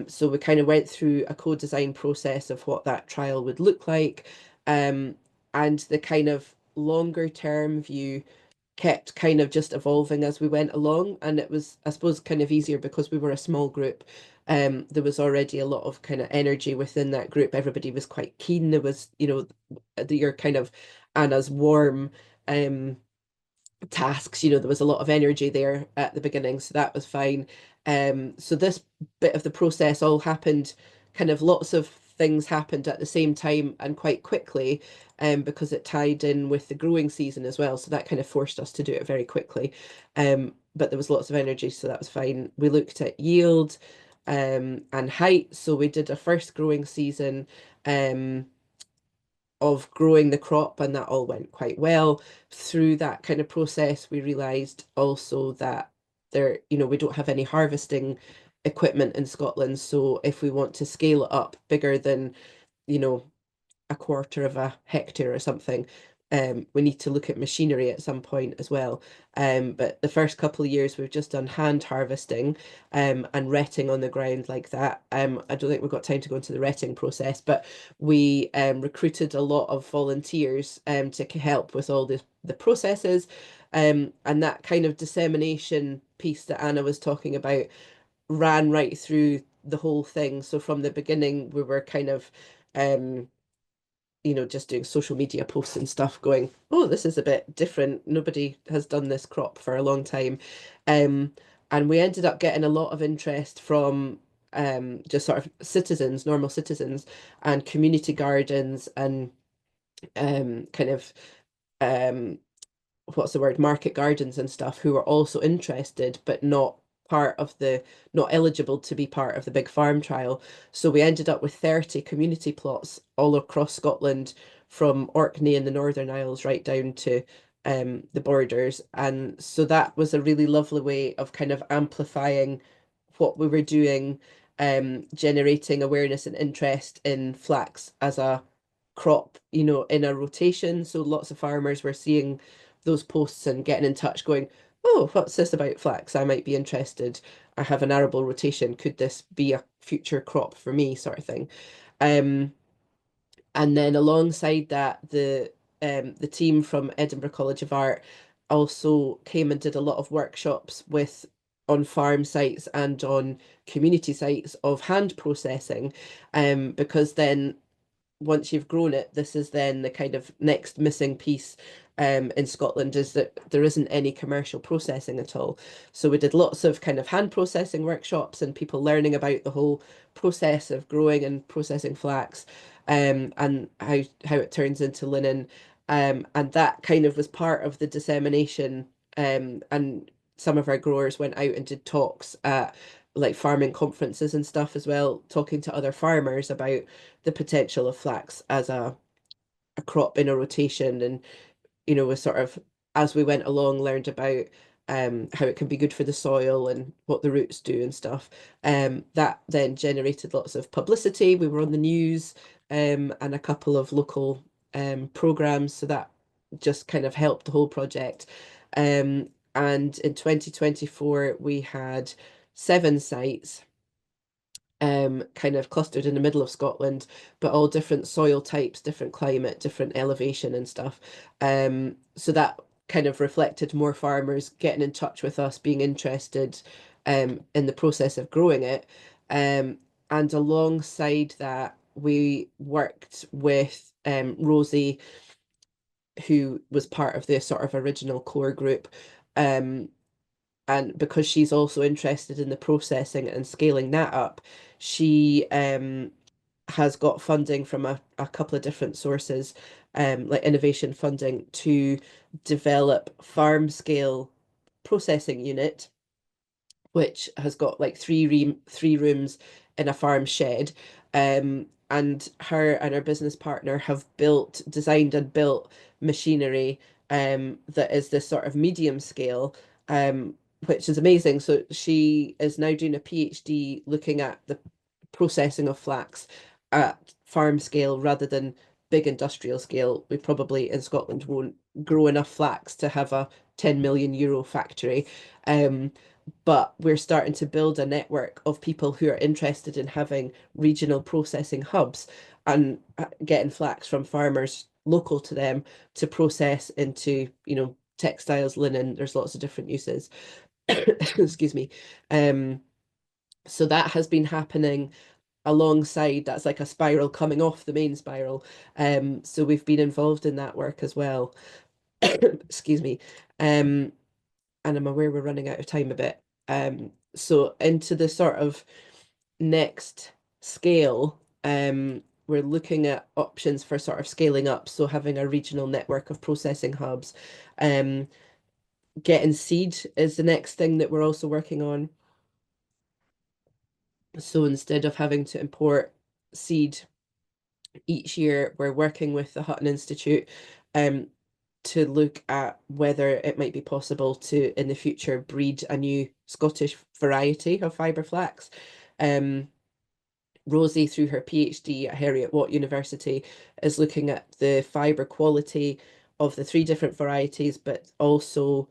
So we kind of went through a co-design process of what that trial would look like, and the kind of longer term view kept kind of just evolving as we went along. And it was, I suppose, kind of easier because we were a small group. There was already a lot of kind of energy within that group. Everybody was quite keen. There was, you know, your kind of Anna's warm tasks, you know, there was a lot of energy there at the beginning, so that was fine. So this bit of the process all happened, kind of lots of things happened at the same time and quite quickly, because it tied in with the growing season as well. So that kind of forced us to do it very quickly. But there was lots of energy, so that was fine. We looked at yield and height. So we did a first growing season of growing the crop, and that all went quite well. Through that kind of process, we realized also that there, you know, we don't have any harvesting equipment in Scotland. So if we want to scale it up bigger than, you know, a quarter of a hectare or something, we need to look at machinery at some point as well. But the first couple of years we've just done hand harvesting and retting on the ground like that. I don't think we've got time to go into the retting process, but we recruited a lot of volunteers to help with all the processes, and that kind of dissemination piece that Anna was talking about ran right through the whole thing. So from the beginning we were kind of you know, just doing social media posts and stuff, going, oh, this is a bit different. Nobody has done this crop for a long time. And we ended up getting a lot of interest from just sort of citizens, normal citizens, and community gardens, and kind of what's the word, market gardens and stuff, who were also interested, but not eligible to be part of the big farm trial. So we ended up with 30 community plots all across Scotland, from Orkney in the Northern Isles right down to the borders. And so that was a really lovely way of kind of amplifying what we were doing, generating awareness and interest in flax as a crop, you know, in a rotation. So lots of farmers were seeing those posts and getting in touch, going, oh, what's this about flax? I might be interested. I have an arable rotation. Could this be a future crop for me, sort of thing? And then alongside that, the team from Edinburgh College of Art also came and did a lot of workshops with on farm sites and on community sites of hand processing, because then once you've grown it, this is then the kind of next missing piece in Scotland, is that there isn't any commercial processing at all. So we did lots of kind of hand processing workshops and people learning about the whole process of growing and processing flax, and how it turns into linen. And that kind of was part of the dissemination. And some of our growers went out and did talks at like farming conferences and stuff as well, talking to other farmers about the potential of flax as a crop in a rotation. And we sort of, as we went along, learned about how it can be good for the soil and what the roots do and stuff. That then generated lots of publicity. We were on the news, and a couple of local programs, so that just kind of helped the whole project. And in 2024 we had 7 sites, kind of clustered in the middle of Scotland, but all different soil types, different climate, different elevation and stuff. So that kind of reflected more farmers getting in touch with us, being interested in the process of growing it. And alongside that, we worked with Rosie, who was part of the sort of original core group. And because she's also interested in the processing and scaling that up, she has got funding from a couple of different sources, like innovation funding, to develop farm scale processing unit, which has got like three rooms in a farm shed. And her and her business partner have designed and built machinery that is this sort of medium scale, which is amazing. So she is now doing a PhD looking at the processing of flax at farm scale rather than big industrial scale. We probably in Scotland won't grow enough flax to have a 10 million euro factory. But we're starting to build a network of people who are interested in having regional processing hubs and getting flax from farmers local to them to process into, textiles, linen. There's lots of different uses. Excuse me. So that has been happening alongside. That's like a spiral coming off the main spiral. So we've been involved in that work as well. Excuse me. And I'm aware we're running out of time a bit. So into the sort of next scale, we're looking at options for sort of scaling up. So having a regional network of processing hubs. Getting seed is the next thing that we're also working on. So instead of having to import seed each year, we're working with the Hutton Institute to look at whether it might be possible to, in the future, breed a new Scottish variety of fibre flax. Rosie, through her PhD at Heriot-Watt University, is looking at the fibre quality of the 3 different varieties, but also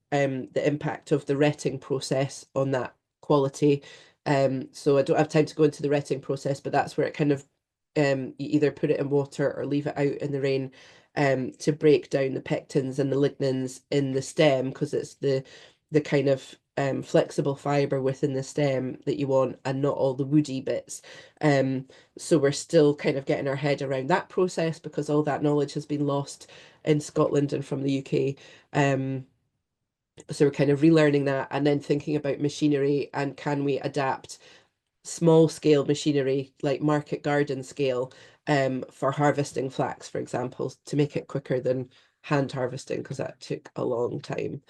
the impact of the retting process on that quality. So I don't have time to go into the retting process, but that's where it kind of you either put it in water or leave it out in the rain to break down the pectins and the lignins in the stem, because it's the kind of flexible fibre within the stem that you want and not all the woody bits. So we're still kind of getting our head around that process because all that knowledge has been lost in Scotland and from the UK. So we're kind of relearning that and then thinking about machinery and can we adapt small scale machinery like market garden scale for harvesting flax, for example, to make it quicker than hand harvesting because that took a long time.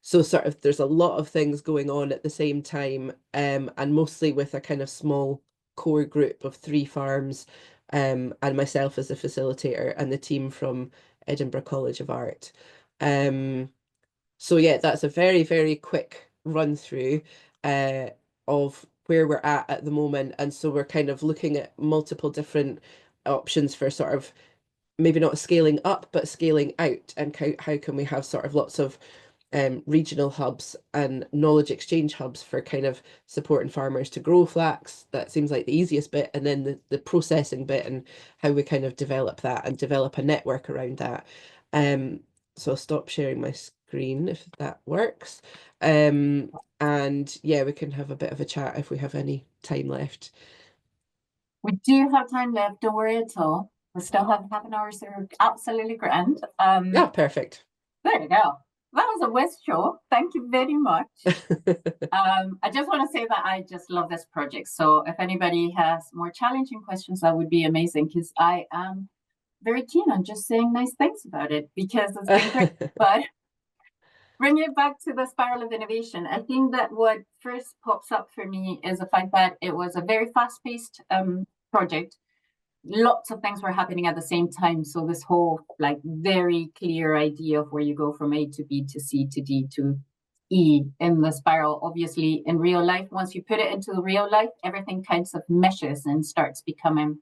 So sort of there's a lot of things going on at the same time, and mostly with a kind of small core group of 3 farms, and myself as a facilitator and the team from Edinburgh College of Art. So yeah, that's a very, very quick run through of where we're at the moment. And so we're kind of looking at multiple different options for sort of maybe not scaling up, but scaling out. And how can we have sort of lots of regional hubs and knowledge exchange hubs for kind of supporting farmers to grow flax. That seems like the easiest bit, and then the processing bit and how we kind of develop that and develop a network around that. So I'll stop sharing my screen if that works. And yeah, we can have a bit of a chat if we have any time left. We do have time left, don't worry at all. We still have half an hour, so we're absolutely grand. Yeah, perfect. There you go. That was a whiz show. Thank you very much. I just want to say that I just love this project. So if anybody has more challenging questions, that would be amazing, because I am very keen on just saying nice things about it, because it's been great. But bring it back to the spiral of innovation. I think that what first pops up for me is the fact that it was a very fast-paced project. Lots of things were happening at the same time. So this whole like very clear idea of where you go from A to B to C to D to E in the spiral, obviously in real life, once you put it into the real life, everything kinds of meshes and starts becoming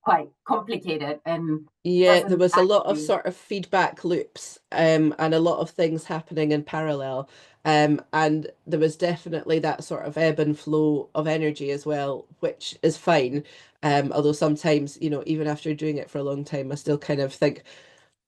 quite complicated. And yeah, there was a lot of actually, sort of feedback loops and a lot of things happening in parallel. And there was definitely that sort of ebb and flow of energy as well, which is fine. Although sometimes, you know, even after doing it for a long time, I still kind of think,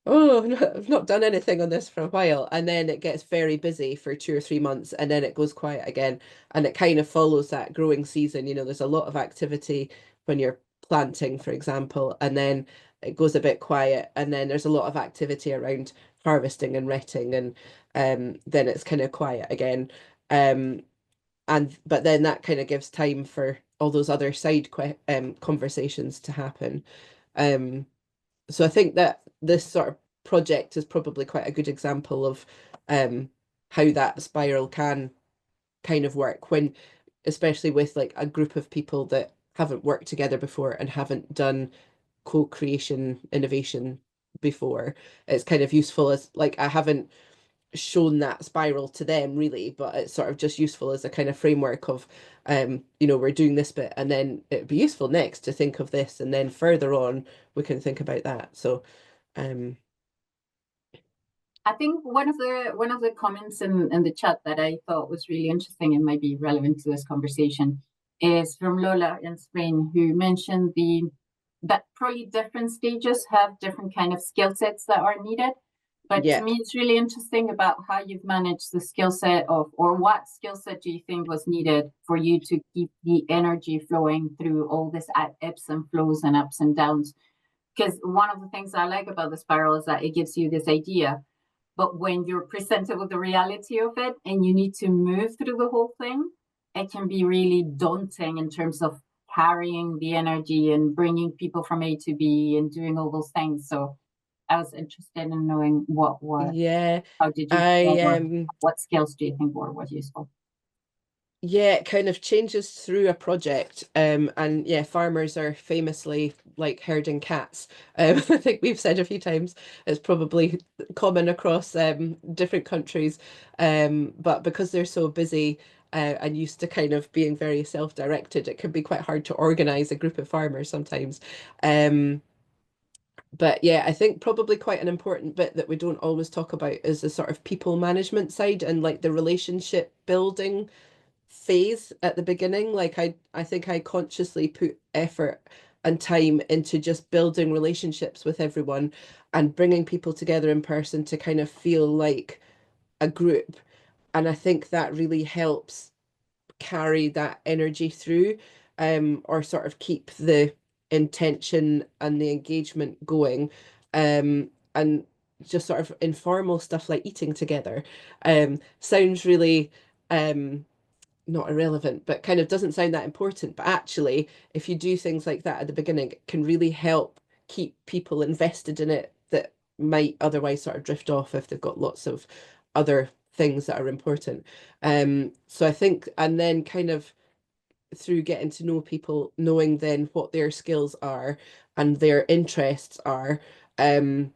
oh, I've not done anything on this for a while. And then it gets very busy for 2 or 3 months and then it goes quiet again. And it kind of follows that growing season. You know, there's a lot of activity when you're planting, for example, and then it goes a bit quiet. And then there's a lot of activity around harvesting and retting. And then it's kind of quiet again. But then that kind of gives time for all those other side conversations to happen. So I think that this sort of project is probably quite a good example of how that spiral can kind of work when, especially with like a group of people that haven't worked together before and haven't done co-creation innovation before. It's kind of useful as like I haven't shown that spiral to them really, but it's sort of just useful as a kind of framework of you know, we're doing this bit and then it'd be useful next to think of this and then further on we can think about that. So I think one of the comments in the chat that I thought was really interesting and might be relevant to this conversation is from Lola in Spain, who mentioned that probably different stages have different kind of skill sets that are needed. But yeah. to me, it's really interesting about how you've managed the skill set of, or what skill set do you think was needed for you to keep the energy flowing through all this ebbs and flows and ups and downs? Because one of the things I like about the spiral is that it gives you this idea, but when you're presented with the reality of it and you need to move through the whole thing, it can be really daunting in terms of carrying the energy and bringing people from A to B and doing all those things. So I was interested in knowing Yeah, how did you, what skills do you think were useful? yeah, it kind of changes through a project. And yeah, farmers are famously like herding cats. I think we've said a few times it's probably common across different countries. But because they're so busy and used to kind of being very self-directed, it can be quite hard to organize a group of farmers sometimes. But yeah, I think probably quite an important bit that we don't always talk about is the sort of people management side and like the relationship building phase at the beginning. Like I think I consciously put effort and time into just building relationships with everyone and bringing people together in person to kind of feel like a group. And I think that really helps carry that energy through, or sort of keep the intention and the engagement going. And just sort of informal stuff like eating together sounds really not irrelevant, but kind of doesn't sound that important. But actually, if you do things like that at the beginning, it can really help keep people invested in it that might otherwise sort of drift off if they've got lots of other things that are important. So I think, and then kind of through getting to know people, knowing then what their skills are and their interests are, and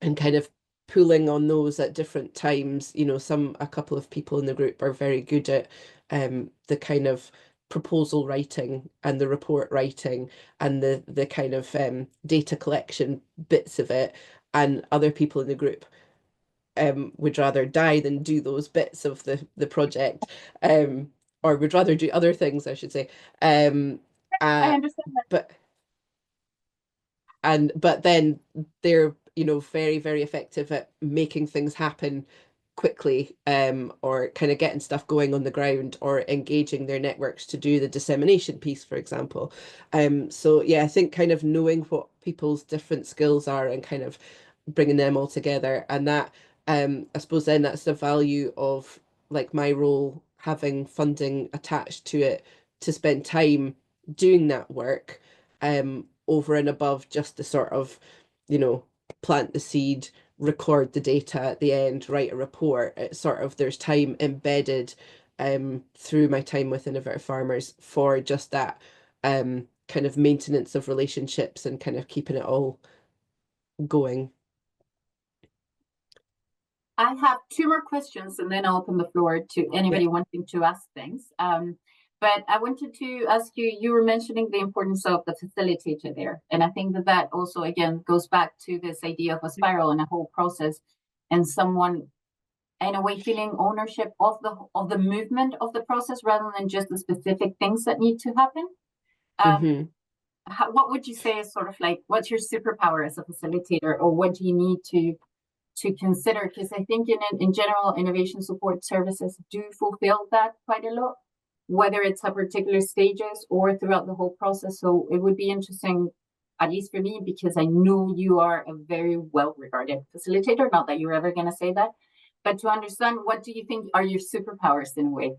kind of pulling on those at different times. You know, a couple of people in the group are very good at the kind of proposal writing and the report writing and the kind of data collection bits of it, and other people in the group would rather die than do those bits of the project, or would rather do other things, I should say. I understand that. But then they're, you know, very, very effective at making things happen quickly, or kind of getting stuff going on the ground, or engaging their networks to do the dissemination piece, for example. So yeah, I think kind of knowing what people's different skills are and kind of bringing them all together, and that, I suppose then that's the value of like my role having funding attached to it to spend time doing that work, over and above just the sort of, you know, plant the seed, record the data at the end, write a report. It's sort of, there's time embedded through my time with innovative farmers for just that kind of maintenance of relationships and kind of keeping it all going. I have two more questions and then I'll open the floor to anybody wanting to ask things. But I wanted to ask you, you were mentioning the importance of the facilitator there. And I think that that also, again, goes back to this idea of a spiral and a whole process, and someone in a way feeling ownership of the movement of the process rather than just the specific things that need to happen. What would you say is sort of like, what's your superpower as a facilitator, or what do you need to consider? Because I think in general, innovation support services do fulfill that quite a lot, whether it's at particular stages or throughout the whole process. So it would be interesting, at least for me, because I know you are a very well-regarded facilitator, not that you're ever going to say that, but to understand, what do you think are your superpowers in a way?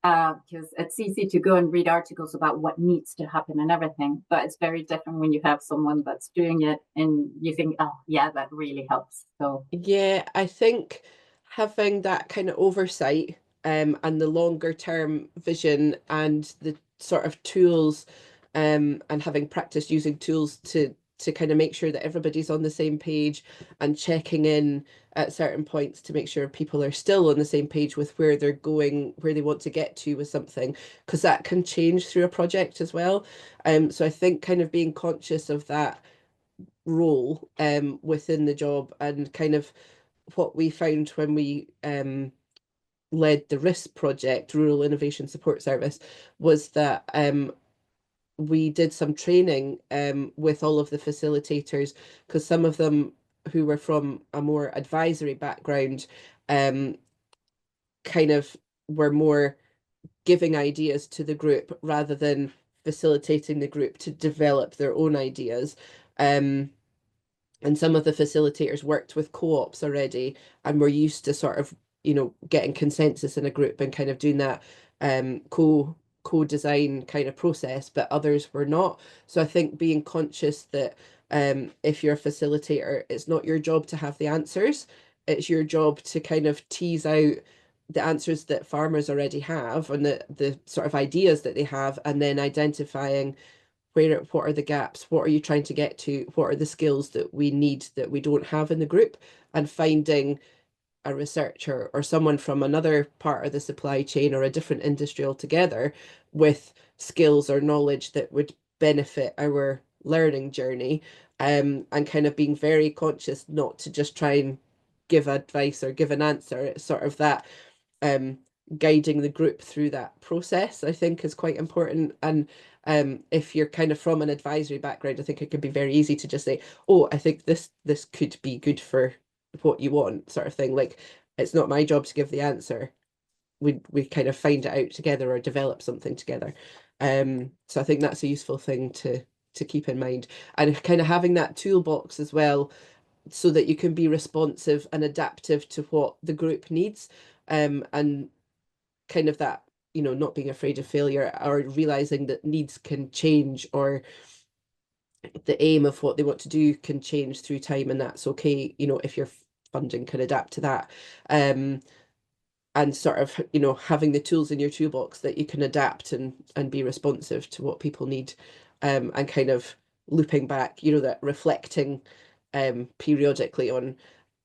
Because it's easy to go and read articles about what needs to happen and everything, but it's very different when you have someone that's doing it and you think, oh yeah, that really helps. So yeah, I think having that kind of oversight, and the longer term vision and the sort of tools, and having practiced using tools to kind of make sure that everybody's on the same page, and checking in at certain points to make sure people are still on the same page with where they're going, where they want to get to with something, because that can change through a project as well. So I think kind of being conscious of that role within the job, and kind of what we found when we led the RIS project, Rural Innovation Support Service, was that we did some training with all of the facilitators, because some of them who were from a more advisory background kind of were more giving ideas to the group rather than facilitating the group to develop their own ideas. And some of the facilitators worked with co-ops already and were used to sort of, you know, getting consensus in a group and kind of doing that co-design kind of process, but others were not. So I think being conscious that if you're a facilitator, it's not your job to have the answers. It's your job to kind of tease out the answers that farmers already have and the sort of ideas that they have, and then identifying what are the gaps, what are you trying to get to, what are the skills that we need that we don't have in the group, and finding a researcher or someone from another part of the supply chain or a different industry altogether with skills or knowledge that would benefit our learning journey, and kind of being very conscious not to just try and give advice or give an answer. It's sort of that guiding the group through that process, I think, is quite important. And if you're kind of from an advisory background, I think it can be very easy to just say, oh, I think this could be good for what you want, sort of thing. Like, it's not my job to give the answer. We kind of find it out together or develop something together. So I think that's a useful thing to keep in mind, and kind of having that toolbox as well, so that you can be responsive and adaptive to what the group needs, and kind of that, you know, not being afraid of failure, or realizing that needs can change, or the aim of what they want to do can change through time, and that's okay, you know, if your funding can adapt to that. And sort of, you know, having the tools in your toolbox that you can adapt and be responsive to what people need, and kind of looping back, you know, that reflecting periodically on,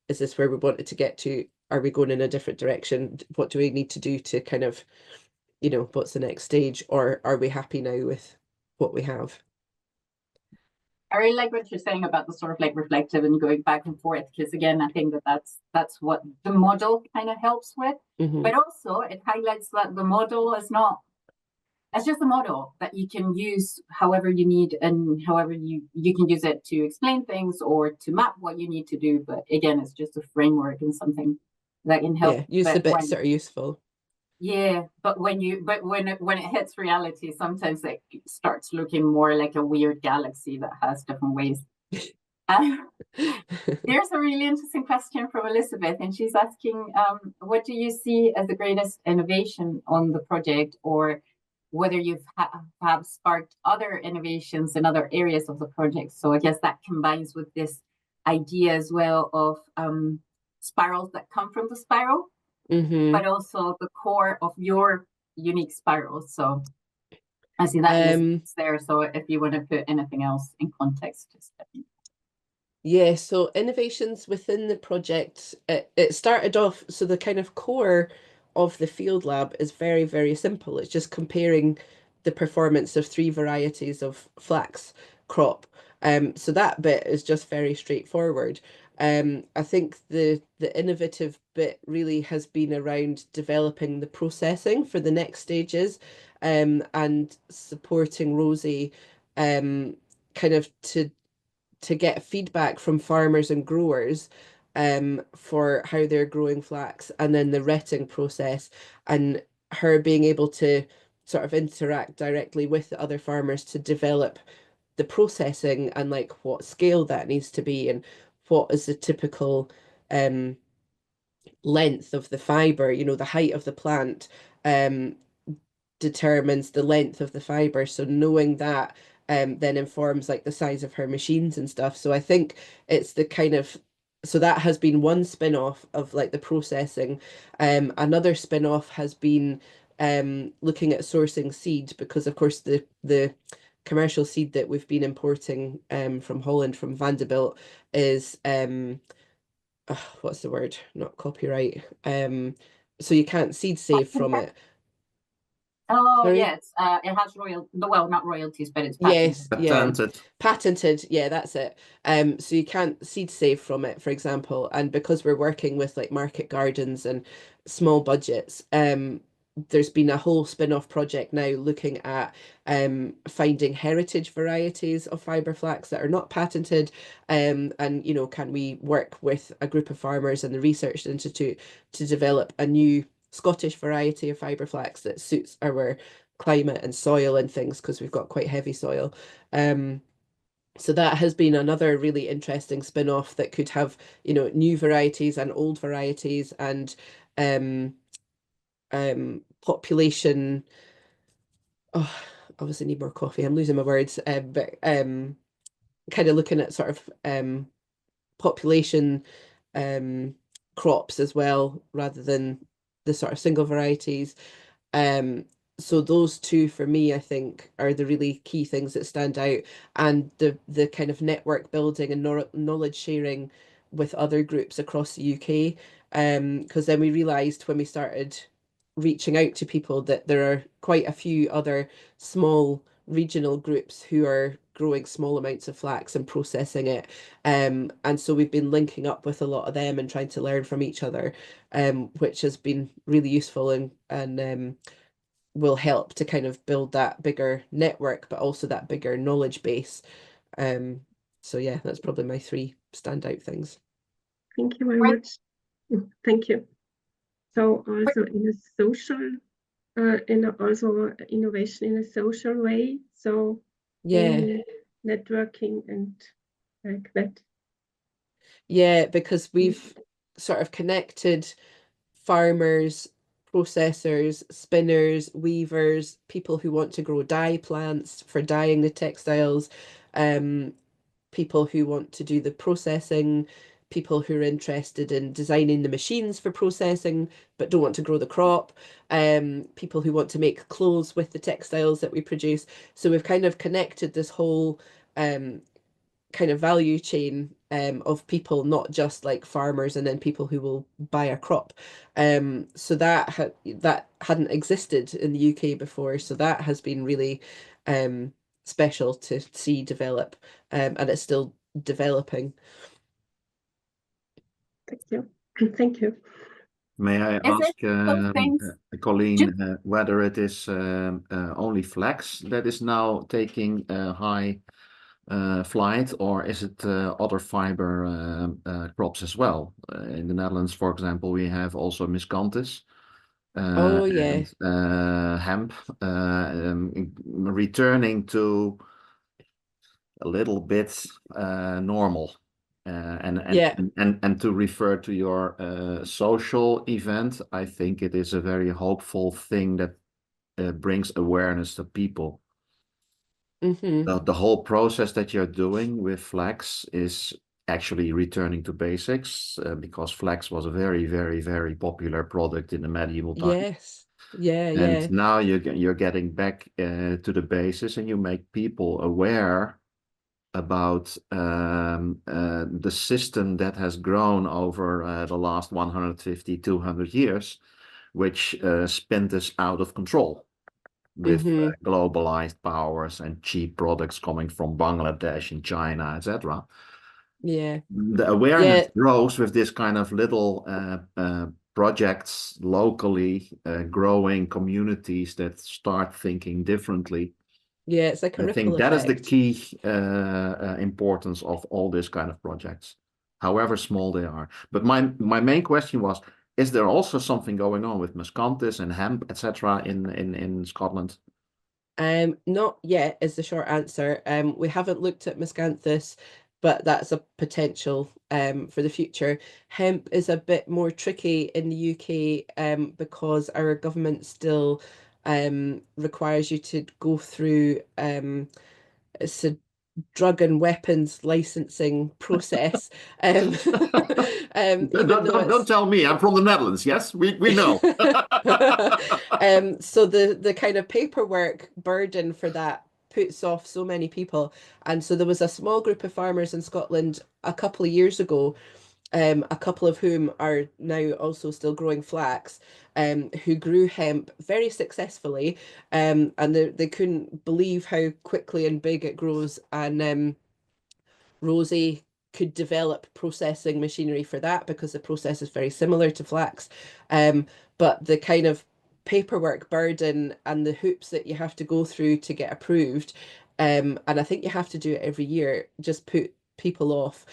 is this where we wanted to get to? Are we going in a different direction? What do we need to do to kind of, you know, what's the next stage? Or are we happy now with what we have? I really like what you're saying about the sort of like reflective and going back and forth, because again, I think that that's what the model kind of helps with. Mhm. But also it highlights that the model is not, it's just a model that you can use however you need, and however you can use it to explain things or to map what you need to do. But again, it's just a framework and something that can help. Yeah, use the But bits when, that are useful. yeah, but when it hits reality, sometimes it starts looking more like a weird galaxy that has different ways. There's a really interesting question from Elizabeth, and she's asking, what do you see as the greatest innovation on the project, or whether you've have sparked other innovations in other areas of the project? So I guess that combines with this idea as well of spirals that come from the spiral, but also the core of your unique spiral. So I see that Elizabeth's there. So if you want to put anything else in context, just let me know. Yeah, so innovations within the project, it started off, so the kind of core of the field lab is very, very simple. It's just comparing the performance of 3 varieties of flax crop. So that bit is just very straightforward. I think the innovative bit really has been around developing the processing for the next stages, and supporting Rosie, kind of to get feedback from farmers and growers, for how they're growing flax, and then the retting process, and her being able to sort of interact directly with the other farmers to develop the processing, and like what scale that needs to be, and what is the typical length of the fiber, the height of the plant determines the length of the fiber. So knowing that then informs like the size of her machines and stuff. So I think it's the kind of, so that has been one spin-off of like the processing. Another spin-off has been looking at sourcing seed, because of course the commercial seed that we've been importing from Holland, from Vanderbilt, is what's the word? Not copyright. So you can't seed save from it. Oh, Sorry? yes, it has well, not royalties, but it's Yes, patented. yeah. Patented. Patented, yeah, that's it. So you can't seed save from it, for example. And because we're working with like market gardens and small budgets, there's been a whole spin-off project now looking at finding heritage varieties of fiber flax that are not patented. And can we work with a group of farmers and the Research Institute to develop a new Scottish variety of fiber flax that suits our climate and soil and things, because we've got quite heavy soil. So that has been another really interesting spin-off that could have, new varieties and old varieties, and population. Oh, obviously need more coffee. I'm losing my words. But kind of looking at sort of population crops as well, rather than the sort of single varieties. So those two for me, I think, are the really key things that stand out, and the kind of network building and knowledge sharing with other groups across the UK. Because then we realized when we started reaching out to people that there are quite a few other small regional groups who are growing small amounts of flax and processing it. And so we've been linking up with a lot of them and trying to learn from each other, which has been really useful, and will help to kind of build that bigger network, but also that bigger knowledge base. So yeah, that's probably my 3 standout things. Thank you very Great. much. Thank you. So also in a social, also innovation in a social way. So Yeah. in networking and like that. Yeah, because we've sort of connected farmers, processors, spinners, weavers, people who want to grow dye plants for dyeing the textiles, people who want to do the processing, people who are interested in designing the machines for processing but don't want to grow the crop, people who want to make clothes with the textiles that we produce. So we've kind of connected this whole kind of value chain of people, not just like farmers and then people who will buy a crop. So that hadn't existed in the UK before. So that has been really special to see develop, and it's still developing. Thank you. Thank you. May I Is ask, it those things? Colleen, whether it is only flax that is now taking high flight, or is it other fiber crops as well? In the Netherlands, for example, we have also miscanthus. Oh, yeah. And hemp, returning to a little bit normal. Yeah. And to refer to your social event, I think it is a very hopeful thing that brings awareness to people. The whole process that you're doing with flax is actually returning to basics, because flax was a very, very, very popular product in the medieval times. Yes. Yeah, And yeah. now you're getting back to the basis, and you make people aware about the system that has grown over the last 150, 200 years, which spent us out of control with globalized powers and cheap products coming from Bangladesh and China, etc. Yeah. The awareness grows with this kind of little projects locally, growing communities that start thinking differently. Yeah, it's like a I ripple think that is the effect. key importance of all this kind of projects, however small they are. But my main question was, is there also something going on with miscanthus and hemp, etc., in Scotland? Not yet is the short answer. We haven't looked at miscanthus, but that's a potential for the future. Hemp is a bit more tricky in the UK because our government still requires you to go through it's a drug and weapons licensing process. Even though Don't tell me, I'm from the Netherlands. Yes, we know. So the kind of paperwork burden for that puts off so many people. And so there was a small group of farmers in Scotland a couple of years ago, a couple of whom are now also still growing flax, who grew hemp very successfully, and they couldn't believe how quickly and big it grows. And Rosie could develop processing machinery for that because the process is very similar to flax. But the kind of paperwork burden and the hoops that you have to go through to get approved, and I think you have to do it every year, just put people off.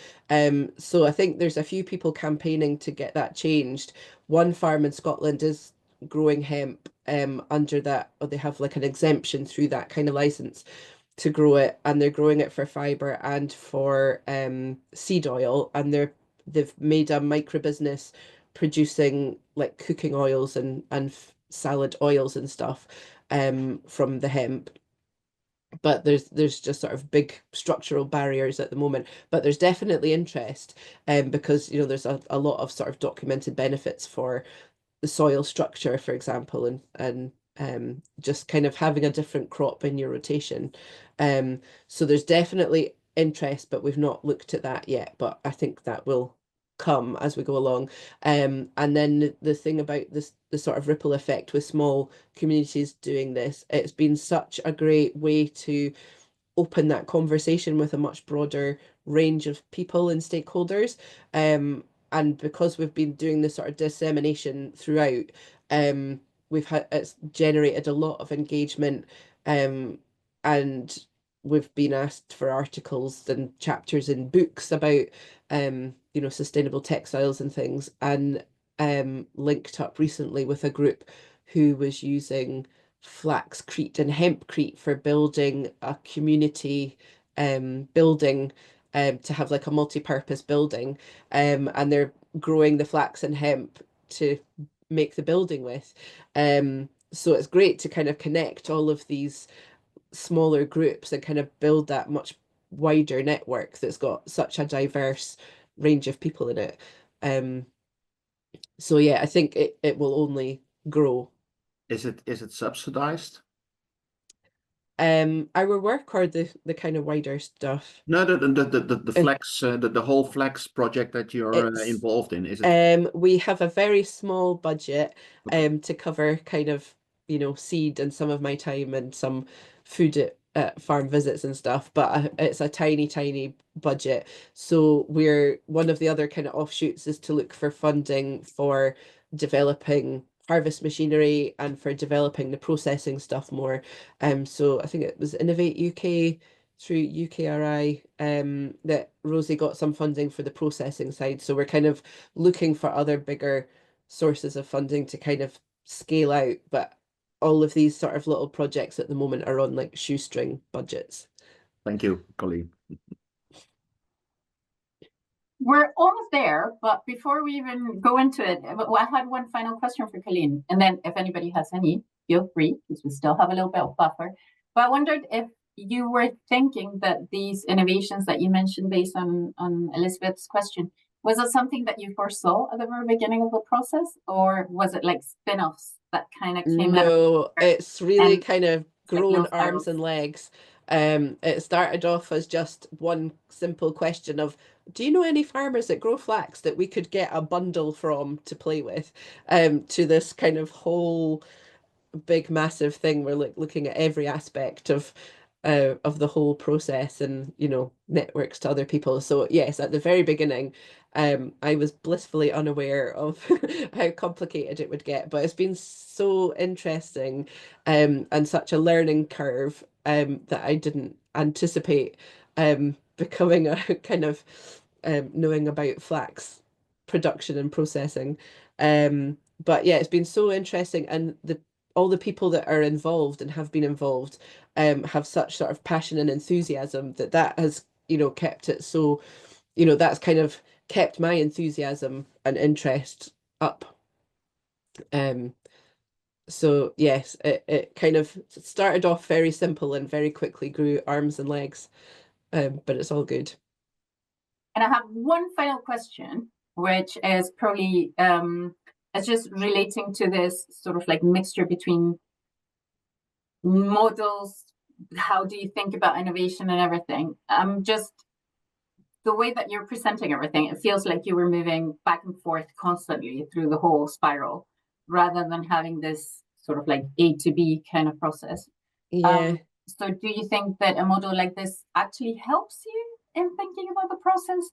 So I think there's a few people campaigning to get that changed. One farm in Scotland is growing hemp under that, or they have like an exemption through that kind of license to grow it, and they're growing it for fiber and for seed oil, and they've made a micro business producing like cooking oils and salad oils and stuff from the hemp. But there's just sort of big structural barriers at the moment, but there's definitely interest because you know there's a lot of sort of documented benefits for the soil structure, for example, and just kind of having a different crop in your rotation. So there's definitely interest, but we've not looked at that yet. But I think that will come as we go along. And then the thing about this, the sort of ripple effect with small communities doing this, it's been such a great way to open that conversation with a much broader range of people and stakeholders. And because we've been doing this sort of dissemination throughout, it's generated a lot of engagement, and we've been asked for articles and chapters in books about you know, sustainable textiles and things, and linked up recently with a group who was using flaxcrete and hempcrete for building a community building to have like a multi-purpose building, and they're growing the flax and hemp to make the building with. So it's great to kind of connect all of these smaller groups and kind of build that much wider network that's got such a diverse range of people in it. So yeah, I think it will only grow. Is it subsidized? Our work or the kind of wider stuff. No, the flex, the whole flex project that you're It's involved in, is it? we have a very small budget Okay. to cover kind of, you know, seed and some of my time and some food farm visits and stuff, but it's a tiny budget. So one of the other kind of offshoots is to look for funding for developing harvest machinery and for developing the processing stuff more. So I think it was Innovate UK through UKRI that Rosie got some funding for the processing side. So we're kind of looking for other bigger sources of funding to kind of scale out, but all of these sort of little projects at the moment are on like shoestring budgets. Thank you, Colleen. We're almost there, but before we even go into it, I had one final question for Colleen, and then if anybody has any, feel free, because we still have a little bit of buffer. But I wondered if you were thinking that these innovations that you mentioned based on Elizabeth's question, was it something that you foresaw at the very beginning of the process, or was it like spin-offs that kind of came out? No, it's really and kind of grown signal arms spirals? and legs. It started off as just one simple question of, do you know any farmers that grow flax that we could get a bundle from to play with? To this kind of whole big massive thing. We're like looking at every aspect of the whole process and, you know, networks to other people. So yes, at the very beginning, I was blissfully unaware of how complicated it would get, but it's been so interesting and such a learning curve that I didn't anticipate becoming a kind of knowing about flax production and processing. But yeah, it's been so interesting, and all the people that are involved and have been involved have such sort of passion and enthusiasm that has, you know, kept it so, you know, that's kind of kept my enthusiasm and interest up. So yes, it kind of started off very simple and very quickly grew arms and legs, but it's all good. And I have one final question, which is probably it's just relating to this sort of like mixture between models. How do you think about innovation and everything? Just the way that you're presenting everything, it feels like you were moving back and forth constantly through the whole spiral, rather than having this sort of like A to B kind of process. Yeah. So do you think that a model like this actually helps you in thinking about the process?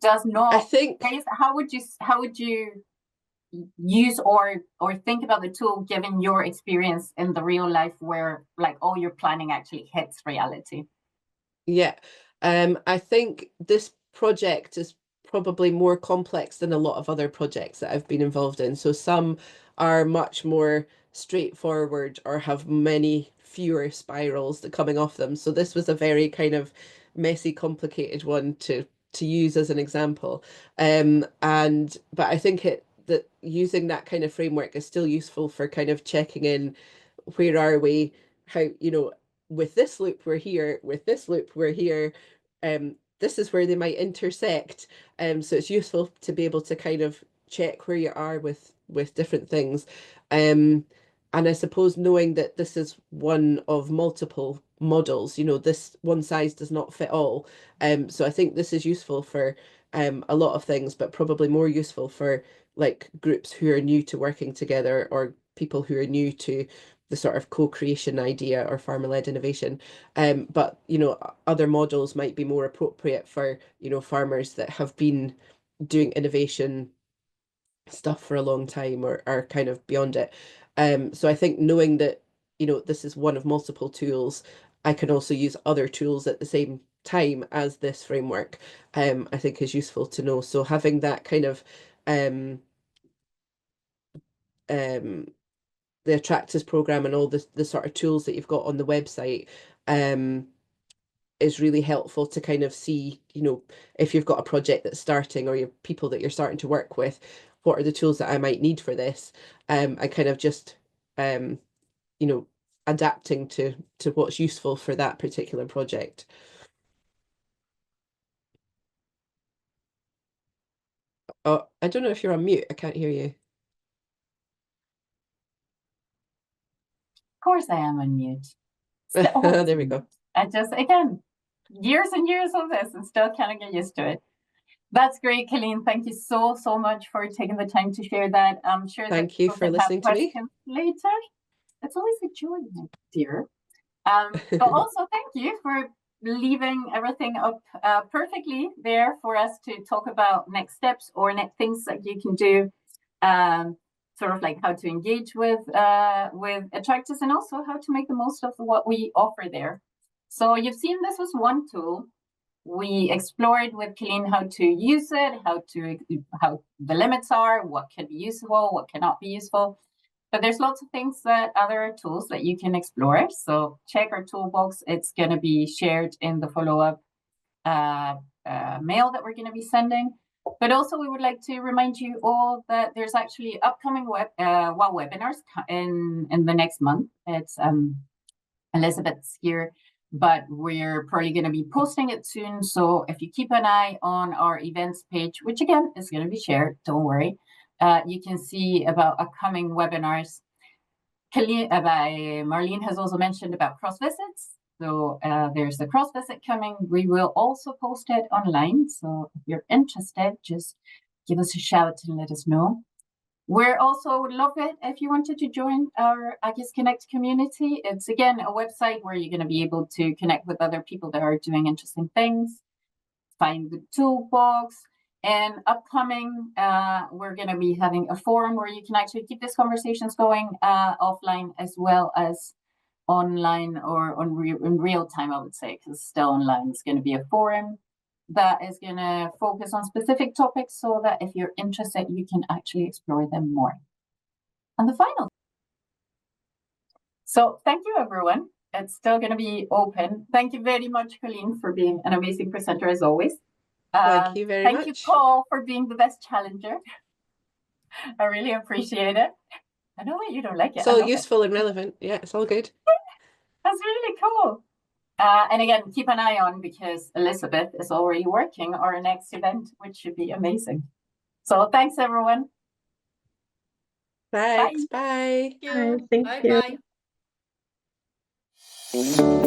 Does not. I think How would you use or think about the tool given your experience in the real life where like all your planning actually hits reality? Yeah, I think this project is probably more complex than a lot of other projects that I've been involved in. So some are much more straightforward or have many fewer spirals that coming off them. So this was a very kind of messy, complicated one to use as an example. But I think that using that kind of framework is still useful for kind of checking in, where are we, how, you know, with this loop we're here, with this loop we're here, this is where they might intersect. So it's useful to be able to kind of check where you are with different things. And I suppose knowing that this is one of multiple models, you know, this one size does not fit all. So I think this is useful for a lot of things, but probably more useful for like groups who are new to working together, or people who are new to the sort of co-creation idea or farmer-led innovation. But, you know, other models might be more appropriate for, you know, farmers that have been doing innovation stuff for a long time or are kind of beyond it. So I think knowing that, you know, this is one of multiple tools, I can also use other tools at the same time as this framework, I think is useful to know. So having that kind of the ATTRACTISS program and all the sort of tools that you've got on the website is really helpful to kind of see, you know, if you've got a project that's starting or your people that you're starting to work with, what are the tools that I might need for this? And kind of just you know, adapting to what's useful for that particular project. Oh, I don't know if you're on mute. I can't hear you. Of course I am on mute. There we go. I just, again, years and years of this and still kind of get used to it. That's great, Colleen. Thank you so much for taking the time to share that. I'm sure Thank you for listening to me later. It's always a joy, my dear. But also thank you for leaving everything up perfectly there for us to talk about next steps or next things that you can do, sort of like how to engage with ATTRACTISS, and also how to make the most of what we offer there. So you've seen this was one tool. We explored with Colleen how to use it, how the limits are, what can be useful, what cannot be useful. But there's lots of things other tools that you can explore. So check our toolbox. It's going to be shared in the follow-up mail that we're going to be sending. But also we would like to remind you all that there's actually upcoming WoW webinars in the next month. It's Elizabeth's here, but we're probably going to be posting it soon. So if you keep an eye on our events page, which again is going to be shared, don't worry, you can see about upcoming webinars. Marlene has also mentioned about cross visits. So there's the cross visit coming. We will also post it online. So if you're interested, just give us a shout and let us know. We're also would love it if you wanted to join our AKIS Connect community. It's again a website where you're going to be able to connect with other people that are doing interesting things, find the toolbox, and upcoming we're going to be having a forum where you can actually keep these conversations going offline as well as online or in real time, I would say, because it's still online. It's going to be a forum that is going to focus on specific topics so that if you're interested, you can actually explore them more. And the final. So thank you, everyone. It's still going to be open. Thank you very much, Colleen, for being an amazing presenter as always. Thank you very much. Thank you, Paul, for being the best challenger. I really appreciate it. I know that you don't like it. It's all useful and relevant. Yeah, it's all good. That's really cool. And again, keep an eye on because Elizabeth is already working our next event, which should be amazing. So thanks, everyone. Thanks. Bye. Thank you. Bye.